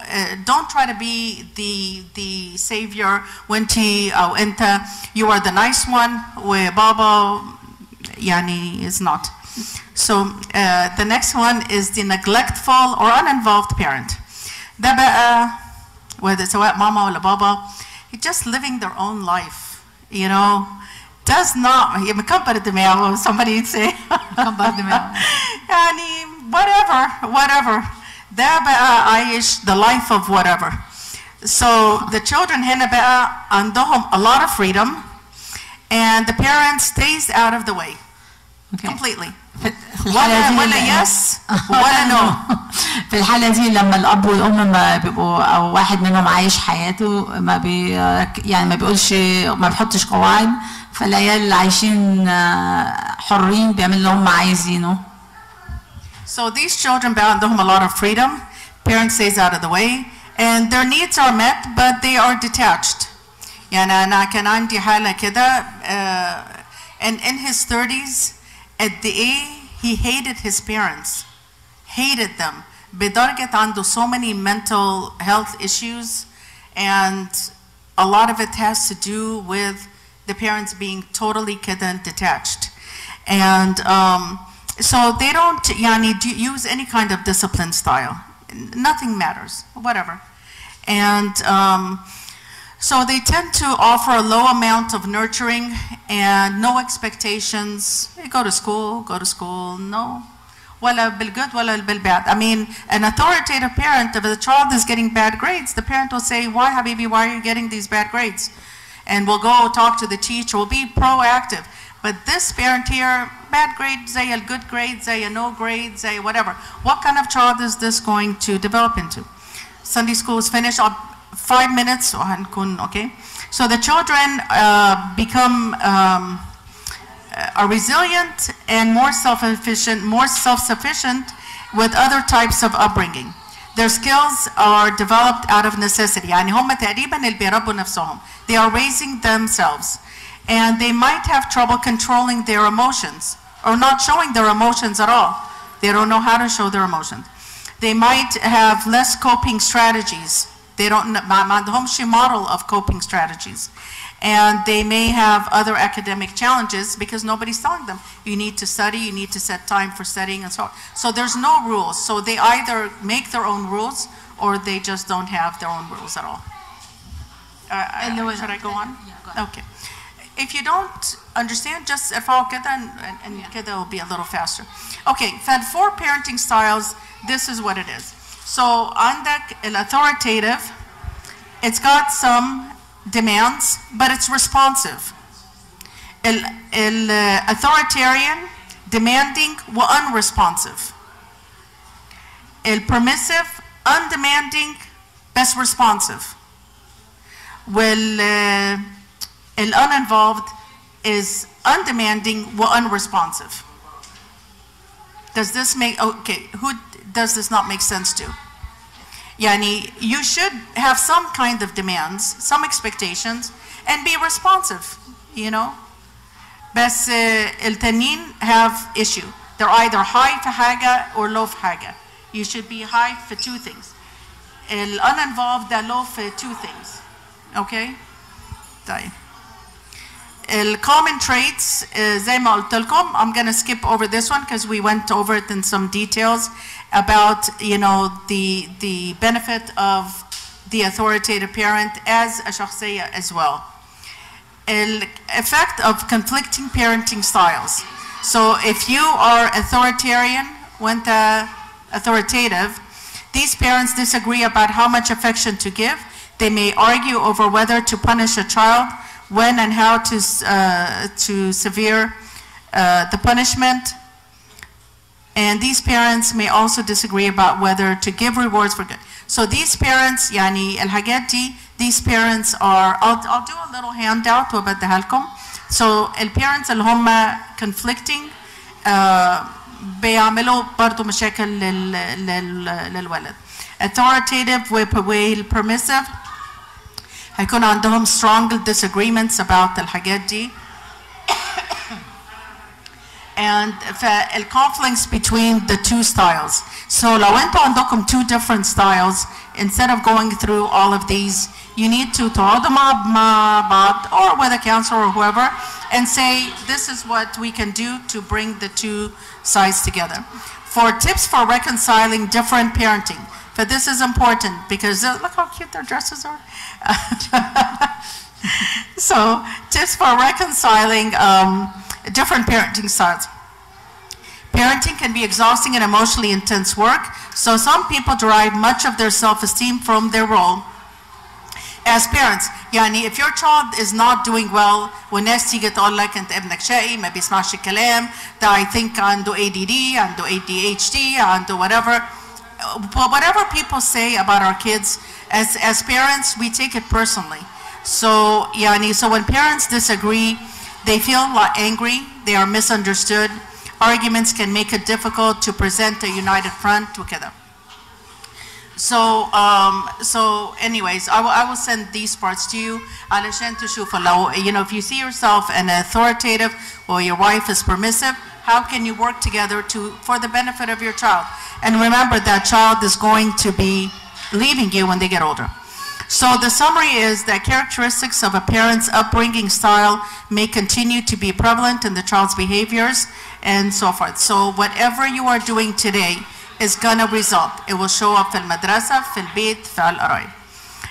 don't try to be the savior when you are the nice one, where Baba yani is not. So the next one is the neglectful or uninvolved parent. ده بقى whether سواء ماما ولا بابا, just living their own life, you know, does not مكبر دماغه, somebody would say مكبر دماغه يعني whatever ده بقى عايش the life of whatever. So the children هنا بقى عندهم a lot of freedom and the parent stays out of the way completely. ولا yes ولا no. في الحالة دي لما الأب والأم ما بيبقوا أو واحد منهم عايش حياته ما يعني ما بيقولش ما بيحطش قواعد, فالعيال عايشين حرين بيعملوا اللي هم عايزينه. So these children عندهم a lot of freedom, parents stays out of the way, and their needs are met but they are detached. يعني أنا كان عندي حالة كده and in his 30s at the age he hated his parents, hated them. بدرجة عنده so many mental health issues, and a lot of it has to do with the parents being totally كده detached. And so they don't use any kind of discipline style. Nothing matters, whatever. And so they tend to offer a low amount of nurturing and no expectations. You go to school, no. ولا بالgood ولا بالbad. I mean, an authoritative parent, if the child is getting bad grades, the parent will say, why, Habibi, why are you getting these bad grades? And we'll go talk to the teacher, we'll be proactive. But this parent here, bad grade, say a good grade, say a no grade, say whatever. What kind of child is this going to develop into? Sunday school is finished, 5 minutes, okay? So the children are resilient and more self-sufficient with other types of upbringing. Their skills are developed out of necessity. يعني هم تقريبا اللي بيربوا نفسهم. They are raising themselves. And they might have trouble controlling their emotions or not showing their emotions at all. They don't know how to show their emotions. They might have less coping strategies. They don't ما عندهمش model of coping strategies. And they may have other academic challenges because nobody's telling them, you need to study, you need to set time for studying and so on. So there's no rules. So they either make their own rules or they just don't have their own rules at all. Should I go on? Yeah, go ahead. Okay. If you don't understand, just ارفعوا كده and كده will be a little faster. Okay, for parenting styles, this is what it is. So عندك authoritative, it's got some demands, but it's responsive. Authoritarian, demanding, unresponsive. Permissive, undemanding, best responsive. Uninvolved is undemanding, unresponsive. Does this make, okay, who does this not make sense to? Yani, you should have some kind of demands, some expectations, and be responsive, you know? بس التانيين have issue. They're either high في حاجة or low في حاجة. You should be high for two things. Uninvolved, they're low for two things. Okay? طيب. Common traits, زي ما قلت لكم, I'm going to skip over this one because we went over it in some details about, you know, the benefit of the authoritative parent as a شخصية as well. Effect of conflicting parenting styles. So if you are authoritarian, وانت authoritative, these parents disagree about how much affection to give. They may argue over whether to punish a child when and how to severe the punishment. And these parents may also disagree about whether to give rewards for good. So these parents, يعني الحاجات دي, these parents are, I'll do a little handout وبديها لكم. So الparents اللي هم conflicting بيعملوا برضو مشاكل للولد. Authoritative والpermissive هيكون عندهم strong disagreements about الحاجات دي. And the conflicts between the two styles. So لو انتوا عندكم two different styles, instead of going through all of these, you need to تقعدوا مع بعض or with a counselor or whoever and say this is what we can do to bring the two sides together. For tips for reconciling different parenting. But this is important because look how cute their dresses are. So tips for reconciling different parenting styles. Parenting can be exhausting and emotionally intense work, so some people derive much of their self-esteem from their role as parents. يعني if your child is not doing well والناس تيجي تقول لك انت ابنك شقي ما بيسمعش الكلام ده I think عنده ADD عنده ADHD عنده whatever people say about our kids, as parents we take it personally. So so when parents disagree, they feel angry, they are misunderstood. Arguments can make it difficult to present a united front together. So anyways, I will send these parts to you. علشان تشوفوا لو if you see yourself an authoritative or your wife is permissive, how can you work together for the benefit of your child? And remember that child is going to be leaving you when they get older. So the summary is that characteristics of a parent's upbringing style may continue to be prevalent in the child's behaviors and so forth. So whatever you are doing today is going to result. It will show up في المدرسة, في البيت, في القرايب.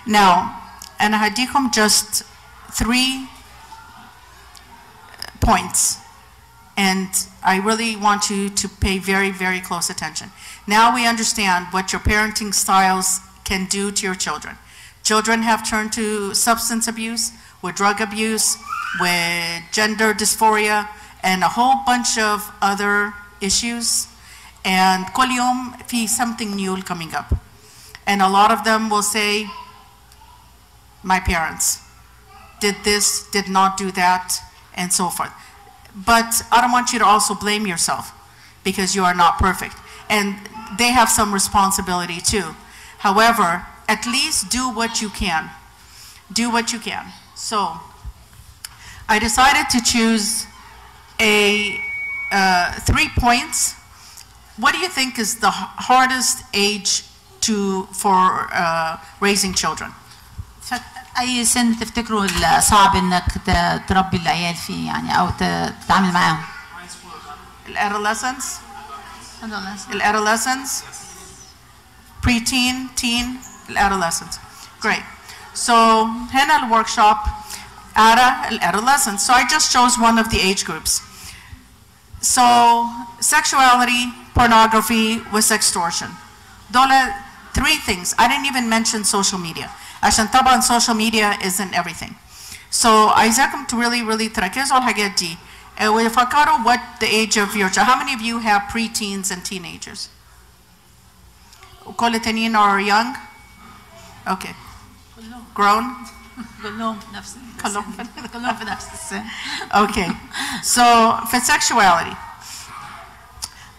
Now, أنا هديكم just 3 points. And I really want you to pay very, very close attention. Now we understand what your parenting styles can do to your children. Children have turned to substance abuse, with drug abuse, with gender dysphoria, and a whole bunch of other issues. And كل يوم في something new coming up. And a lot of them will say, my parents did this, did not do that, and so forth. But I don't want you to also blame yourself because you are not perfect. And they have some responsibility too. However, at least do what you can. Do what you can. So I decided to choose 3 points. What do you think is the hardest age for raising children? أي سن تفتكروا صعب إنك تربي العيال فيه يعني أو تتعامل معاهم؟ Adolescence. Adolescence. Preteen, teen, adolescence. Great. So هنا الworkshop على adolescence. So I just chose one of the age groups. So sexuality, pornography, with sextortion. دول 3 things. I didn't even mention social media. عشان طبعا social media isn't everything. So عايزاكم to really تركزوا على الحاجات دي. وفكروا what the age of your child. How many of you have preteens and teenagers? وكل التانيين are young? Okay. Grown? كلهم في نفس السن. Okay. So for sexuality,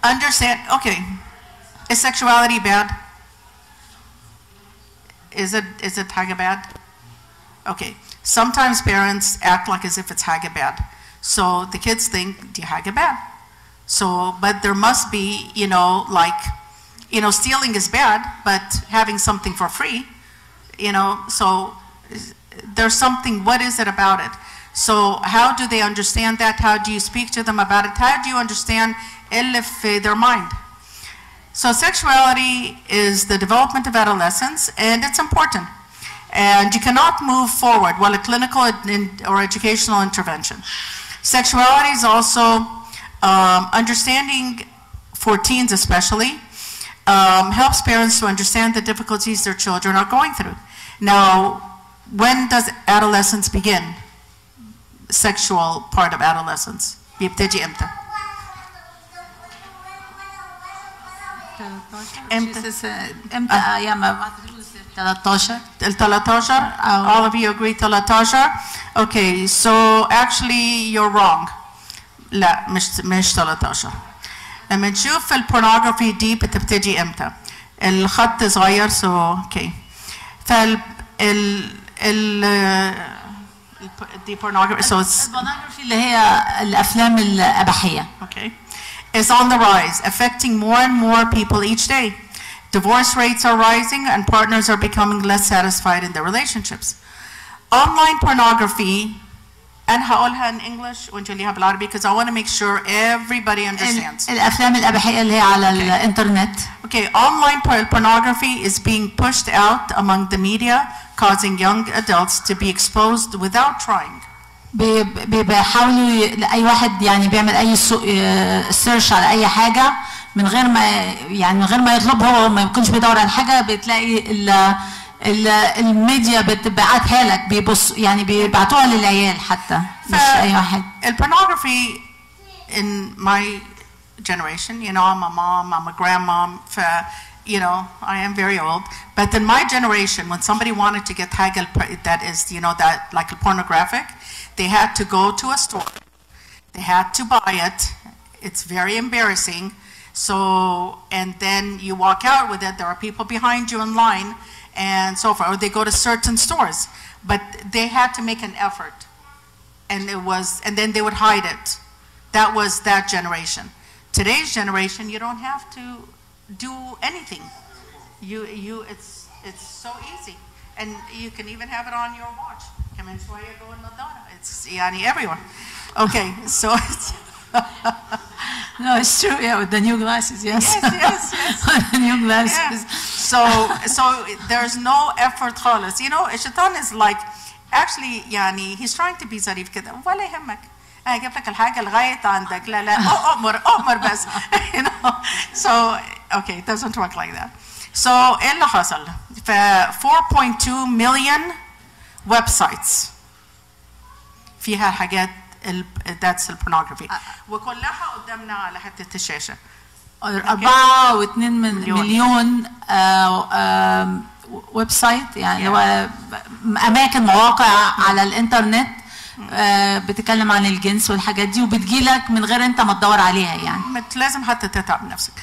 understand. Okay, is sexuality bad? Is it haga bad? Okay. Sometimes parents act like as if it's haga bad. So the kids think, do you haga bad? So, but there must be, stealing is bad, but having something for free, so there's something, what is it about it? So how do they understand that? How do you speak to them about it? How do you understand their mind? So sexuality is the development of adolescence, and it's important. And you cannot move forward while a clinical or educational intervention. Sexuality is also understanding, for teens especially, helps parents to understand the difficulties their children are going through. Now, when does adolescence begin? sexual part of adolescence. بيبتدي امتى؟ امتى يا ما 13 13 all of you agree 13 okay so actually you're wrong لا مش 13 لما نشوف البورنوغرافي دي بتبتدي امتى الخط صغير so okay فال the pornography so it's البورنوغرافي اللي هي الافلام الاباحيه okay is on the rise affecting more and more people each day. Divorce rates are rising and partners are becoming less satisfied in their relationships. Online pornography and هقولها in English ونجليها بالعربي because I want to make sure everybody understands. الافلام الاباحيه اللي هي على الانترنت. Okay, online pornography is being pushed out among the media, causing young adults to be exposed without trying. بيحاولوا اي واحد يعني بيعمل اي سيرش على اي حاجه من غير ما يطلب هو ما يكونش بيدور على حاجه بتلاقي الميديا بتبعتها لك بيبص يعني بيبعتوها للعيال حتى مش اي واحد. البورنوغرافي in my generation, you know, I'm a mom, I'm a grandmom, you know, I am very old. But in my generation, when somebody wanted to get hagel that is, you know, that like a pornographic, they had to go to a store. They had to buy it. It's very embarrassing. So, and then you walk out with it. There are people behind you in line and so forth. Or they go to certain stores. But they had to make an effort. And then they would hide it. That was that generation. Today's generation, you don't have to do anything. It's so easy. And you can even have it on your watch. It's everywhere. Okay, so it's no, it's true. Yeah, with the new glasses, yes. Yes. The new glasses. Yeah. So there's no effort خالص. You know, الشيطان is like actually he's trying to be ظريف كده ولا يهمك. أجيب لك الحاجة لغاية عندك لا أؤمر بس. You know. So okay, it doesn't work like that. So إيه اللي حصل؟ 4.2 million websites فيها حاجات that's البورنوغرافي وكلها قدامنا على حتة الشاشة 4.2 مليون ويب سايت يعني هو أماكن مواقع على الإنترنت بتتكلم عن الجنس والحاجات دي وبتجيلك من غير أنت ما تدور عليها يعني لازم حتى تتعب نفسك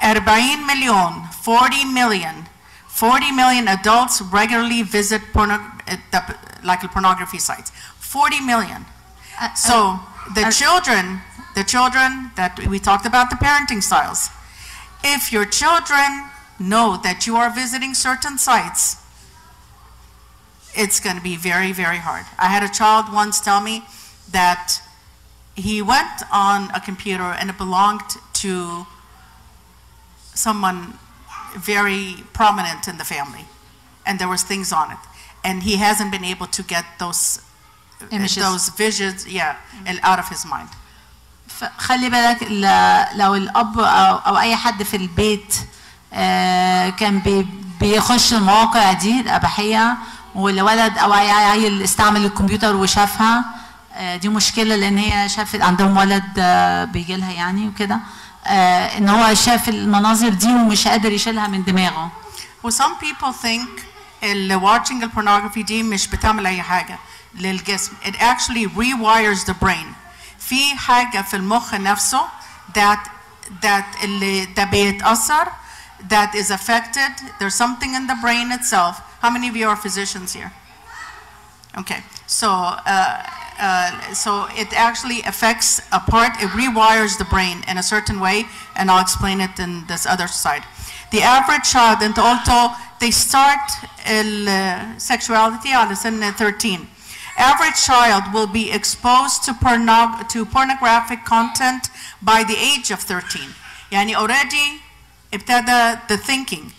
40 مليون 40 million adults regularly visit like pornography sites. 40 million. So the children that we talked about the parenting styles. If your children know that you are visiting certain sites, it's going to be very, very hard. I had a child once tell me that he went on a computer and it belonged to someone very prominent in the family, and there was things on it, and he hasn't been able to get those visions out of his mind. خلي بالك لو الاب او اي حد في البيت كان بيخش المواقع دي الاباحيه والولد او اي عيل استعمل الكمبيوتر وشافها دي مشكله لان هي شافت عندهم ولد بيجي لها يعني وكده ان هو شاف المناظر دي ومش قادر يشيلها من دماغه. Well, some people think watching the pornography دي مش بتعمل أي حاجة للجسم. It actually rewires the brain. في حاجة في المخ نفسه that بيتأثر that is affected. There's something in the brain itself. How many of you are physicians here? Okay, so it actually affects a part, it rewires the brain in a certain way, and I'll explain it in this other side. The average child, and also they start sexuality على سن 13. Average child will be exposed to pornographic content by the age of 13. يعني already ابتدى the thinking,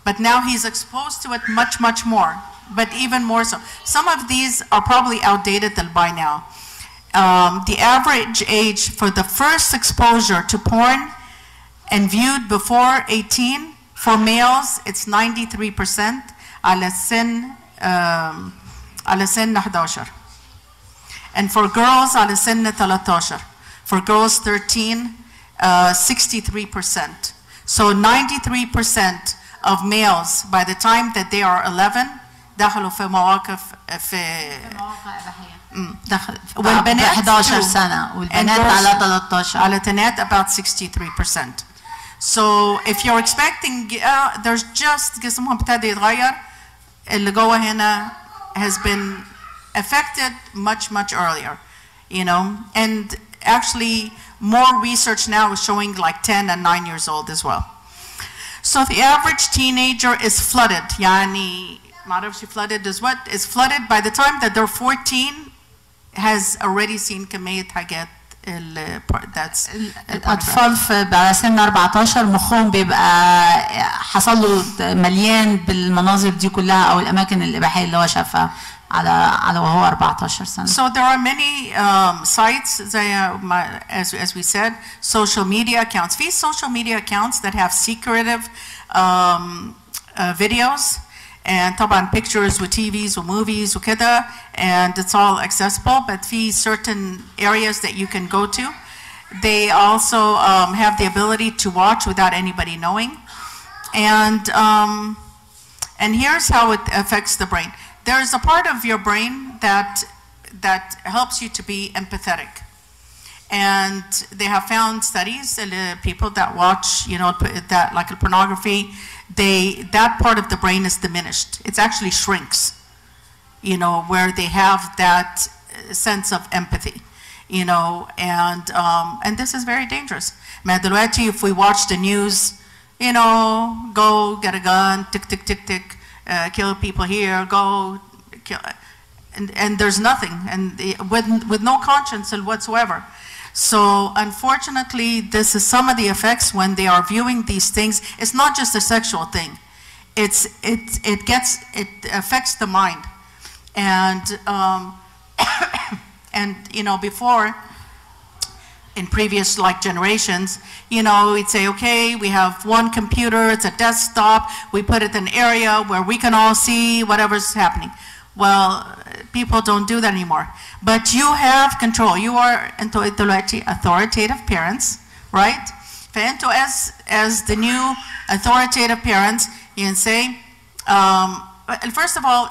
but now he's exposed to it much more. But even more so. Some of these are probably outdated by now. The average age for the first exposure to porn and viewed before 18, for males, it's 93% على سن 11. and for girls على سن 13. For girls 13, 63%. So 93% of males by the time that they are 11 دخلوا في مواقف في مواقع إباحية. والبنات 11 سنة والبنات على 13. على تنات about 63%. So if you're expecting there's just جسمهم ابتدى يتغير اللي جوه هنا has been affected much earlier, you know, and actually more research now is showing like 10 and 9 years old as well. So the average teenager is flooded, يعني ما اعرفش flooded is what is flooded by the time that they're 14 has already seen كمية حاجات that's الأطفال على سن 14 مخهم بيبقى حصل له مليان بالمناظر دي كلها أو الأماكن الإباحية اللي هو شافها على وهو 14 سنة. So there are many sites as we said, social media accounts. في social media accounts that have secretive videos and طبعا pictures with TVs وmovies وكده and it's all accessible, but في certain areas that you can go to. They also have the ability to watch without anybody knowing, and here's how it affects the brain. There is a part of your brain that helps you to be empathetic, and they have found studies people that watch, you know, that like pornography, that part of the brain is diminished. It actually shrinks, you know, where they have that sense of empathy, you know, and this is very dangerous. ما دلوقتي if we watch the news, you know, go get a gun, tick tick tick tick, kill people here, go kill, and there's nothing, and with no conscience whatsoever. So unfortunately, this is some of the effects when they are viewing these things. It's not just a sexual thing. It affects the mind, and and you know, before, in previous like generations, you know, we'd say, okay, we have one computer, it's a desktop, we put it in an area where we can all see whatever's happening. Well, people don't do that anymore. But you have control. You are authoritative parents, right? فأنتوا as the new authoritative parents, you can say, first of all,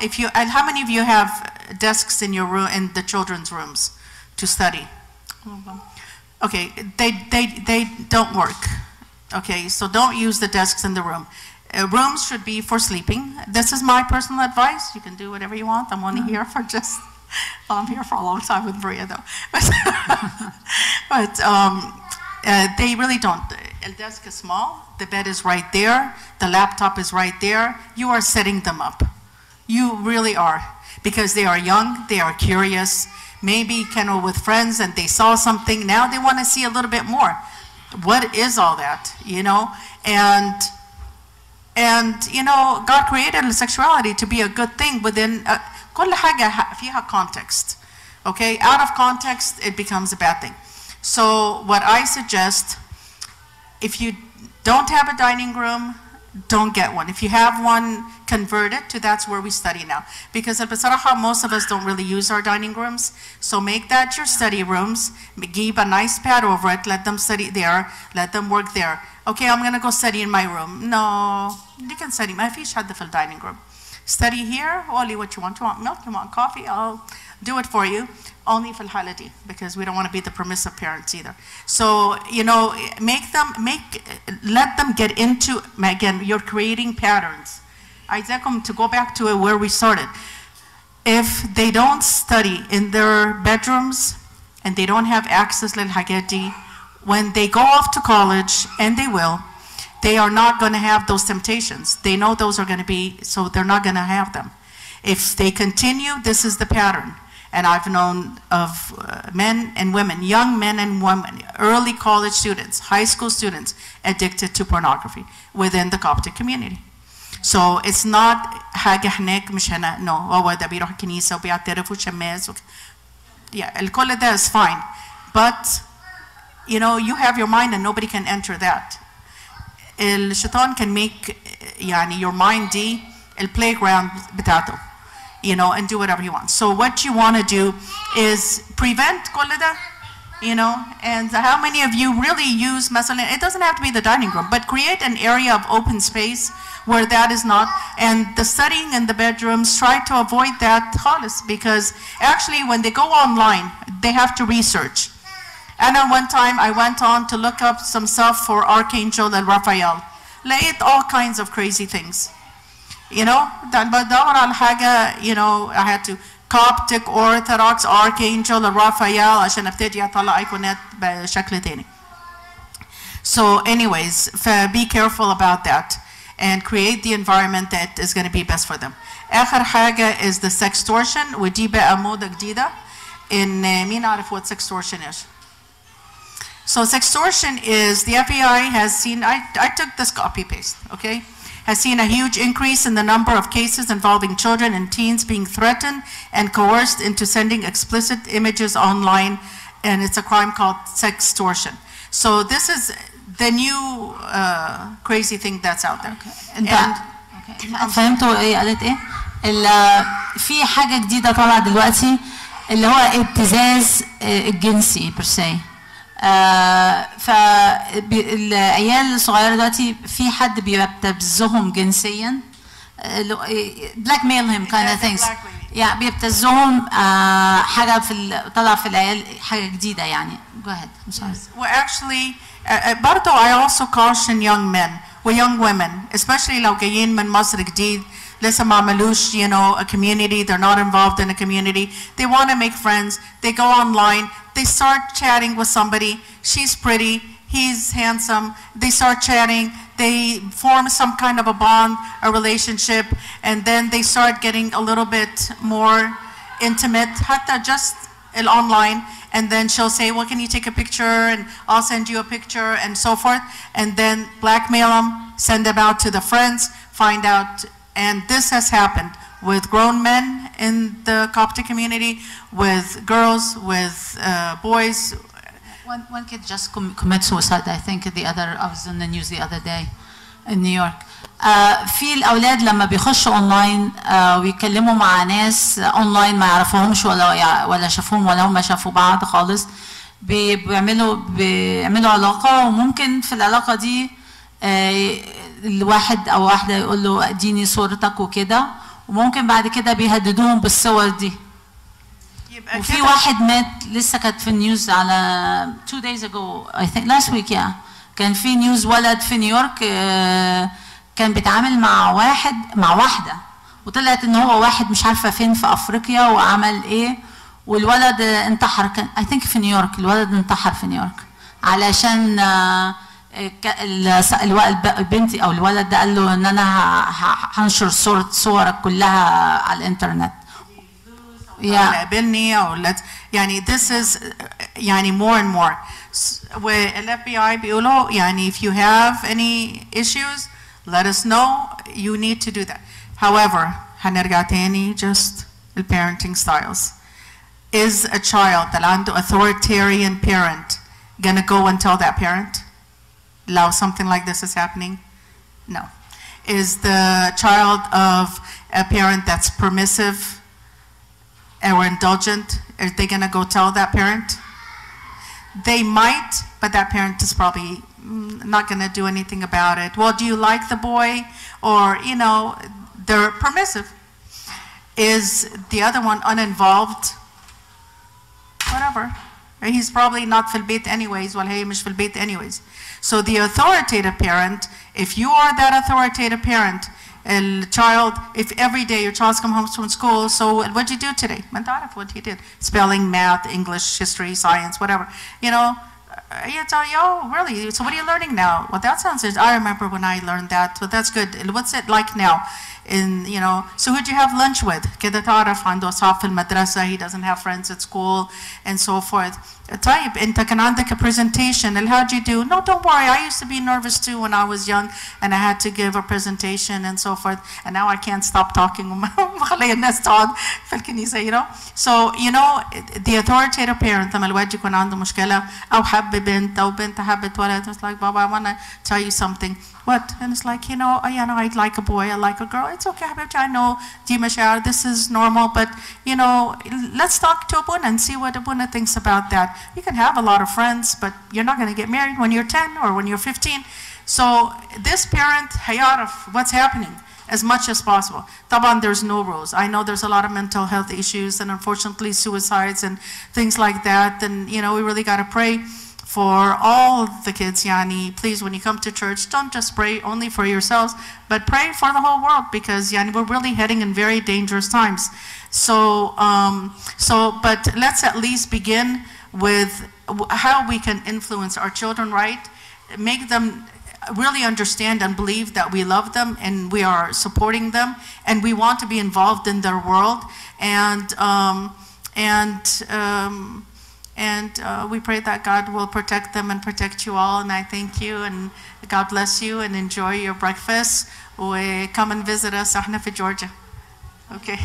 how many of you have desks in your room, in the children's rooms to study? Okay, they don't work. Okay, so don't use the desks in the room. Rooms should be for sleeping. This is my personal advice. You can do whatever you want. I'm only here for just, well, I'm here for a long time with Maria though. But they really don't. The desk is small, the bed is right there, the laptop is right there. You are setting them up. You really are. Because they are young, they are curious, maybe canoe with friends and they saw something, now they want to see a little bit more. What is all that, you know? And you know, God created sexuality to be a good thing within كل حاجة فيها context. Okay, out of context it becomes a bad thing. So what I suggest, if you don't have a dining room, don't get one. If you have one, convert it to that's where we study now. Because بصراحة most of us don't really use our dining rooms. So make that your study rooms. Give a nice pad over it. Let them study there. Let them work there. Okay, I'm going to go study in my room. No, you can study. ما فيش حد في dining room. Study here, only what you want. You want milk, you want coffee, I'll do it for you. Only في الحالة دي, because we don't want to be the permissive parents either. So, you know, let them get into, again, you're creating patterns. عايزاكم to go back to where we started. If they don't study in their bedrooms and they don't have access للحاجات دي, when they go off to college, and they will, they are not going to have those temptations. They know those are going to be, so they're not going to have them. If they continue, this is the pattern. And I've known of men and women, young men and women, early college students, high school students, addicted to pornography within the Coptic community. So it's not حاجة هناك مش هنا, no, هو ده بيروح الكنيسة وبيعترف وشماس. Yeah, الكل ده is fine. But you know, you have your mind and nobody can enter that. الشيطان can make يعني your mind دي الplayground بتاعته. you know, and do whatever he wants. So what you want to do is prevent كل ده, you know, and how many of you really use مثلا, it doesn't have to be the dining room, but create an area of open space where that is not, and the studying in the bedrooms, try to avoid that خالص, because actually when they go online, they have to research. And at one time I went on to look up some stuff for Archangel and Raphael. لقيت all kinds of crazy things. You know, بدور على حاجة, you know, I had to Coptic Orthodox Archangel and Raphael عشان ابتدي اطلع ايقونات بشكل تاني. So anyways, be careful about that and create the environment that is going to be best for them. آخر حاجة is the sextortion, ودي بقى موضة جديدة. إن مين عارف what sextortion is? So sextortion is, the FBI has seen, I took this copy paste, okay? Has seen a huge increase in the number of cases involving children and teens being threatened and coerced into sending explicit images online, and it's a crime called sextortion. So this is the new crazy thing that's out there. Okay. فهمتوا ايه قالت ايه؟ في حاجة جديدة طالعة دلوقتي اللي هو ابتزاز الجنسي برسي. فالعيال الصغيره دلوقتي في حد بيبتزهم جنسيا, black mail him kind of things, يعني بيبتزهم حاجه طلع في العيال حاجه جديده يعني. Go ahead. I'm sorry. Well, actually, برضو I also caution young men و young women, especially لو جايين من مصر جديد لسه ما عملوش, you know, a community, they're not involved in a community, they want to make friends, they go online, they start chatting with somebody, she's pretty, he's handsome, they start chatting, they form some kind of a bond, a relationship, and then they start getting a little bit more intimate, حتى just online, and then she'll say, well, can you take a picture, and I'll send you a picture, and so forth, and then blackmail them, send them out to the friends, find out. And this has happened with grown men in the Coptic community, with girls, with boys. One kid just commit suicide, I think. I was in the news the other day in New York. في الأولاد لما بيخشوا أونلاين ويكلموا مع ناس أونلاين ما يعرفوهمش ولا شافوهم ولا هم شافوا بعض خالص, بيعملوا علاقة, وممكن في العلاقة دي الواحد او واحده يقول له اديني صورتك وكده, وممكن بعد كده بيهددوهم بالصور دي. وفي واحد مات لسه كانت في النيوز على 2 days ago I think last week, yeah, كان في نيوز ولد في نيويورك كان بيتعامل مع واحده, وطلعت ان هو واحد مش عارفه فين في افريقيا وعمل ايه, والولد انتحر. كان I think في نيويورك, الولد انتحر في نيويورك علشان البنت او الولد ده قال له ان انا هنشر صورك كلها على الانترنت. قابلني او يعني this is يعني more and more. وال FBI بيقولوا يعني if you have any issues let us know, you need to do that. However, هنرجع تاني just the parenting styles. Is a child that عنده authoritarian parent gonna go and tell that parent? Allow something like this is happening? No. Is the child of a parent that's permissive or indulgent, are they going to go tell that parent? They might, but that parent is probably not going to do anything about it. Well, do you like the boy? Or, you know, they're permissive. Is the other one uninvolved? Whatever. He's probably not في البيت anyways, ولا هي مش في البيت anyways. So the authoritative parent, if you are that authoritative parent, the child, if every day your child's come home from school, so what'd you do today? ما انت عارف what he did. Spelling, math, English, history, science, whatever. You know, you tell you, oh, really? So what are you learning now? Well, that sounds good. I remember when I learned that, but that's good. What's it like now? In, you know, so who'd you have lunch with? كده تعرف عنده أصحاب في المدرسة, he doesn't have friends at school, and so forth. طيب أنت كان عندك a presentation, and how'd you do? No, don't worry, I used to be nervous too when I was young, and I had to give a presentation and so forth, and now I can't stop talking. بخلي الناس تقعد في الكنيسة, you know. So, you know, the authoritative parent لما الواد يكون عنده مشكلة أو حب بنت أو بنت حبت ولد, it's like, Baba, I want to tell you something. What? And it's like, you know, I'd like a boy, I like a girl. it's okay حبيبتي, I know دي مشاعر, this is normal, but you know, let's talk to Abuna and see what Abuna thinks about that. You can have a lot of friends, but you're not going to get married when you're 10 or when you're 15. So this parent هيعرف what's happening as much as possible. طبعا there's no rules. I know there's a lot of mental health issues and unfortunately suicides and things like that, and you know, we really got to pray for all the kids. Yani, please, when you come to church, don't just pray only for yourselves, but pray for the whole world, because yani, we're really heading in very dangerous times. So, but let's at least begin with how we can influence our children, right? Make them really understand and believe that we love them and we are supporting them and we want to be involved in their world. And we pray that God will protect them and protect you all. And I thank you, and God bless you, and enjoy your breakfast. Come and visit us. احنا في Georgia. Okay.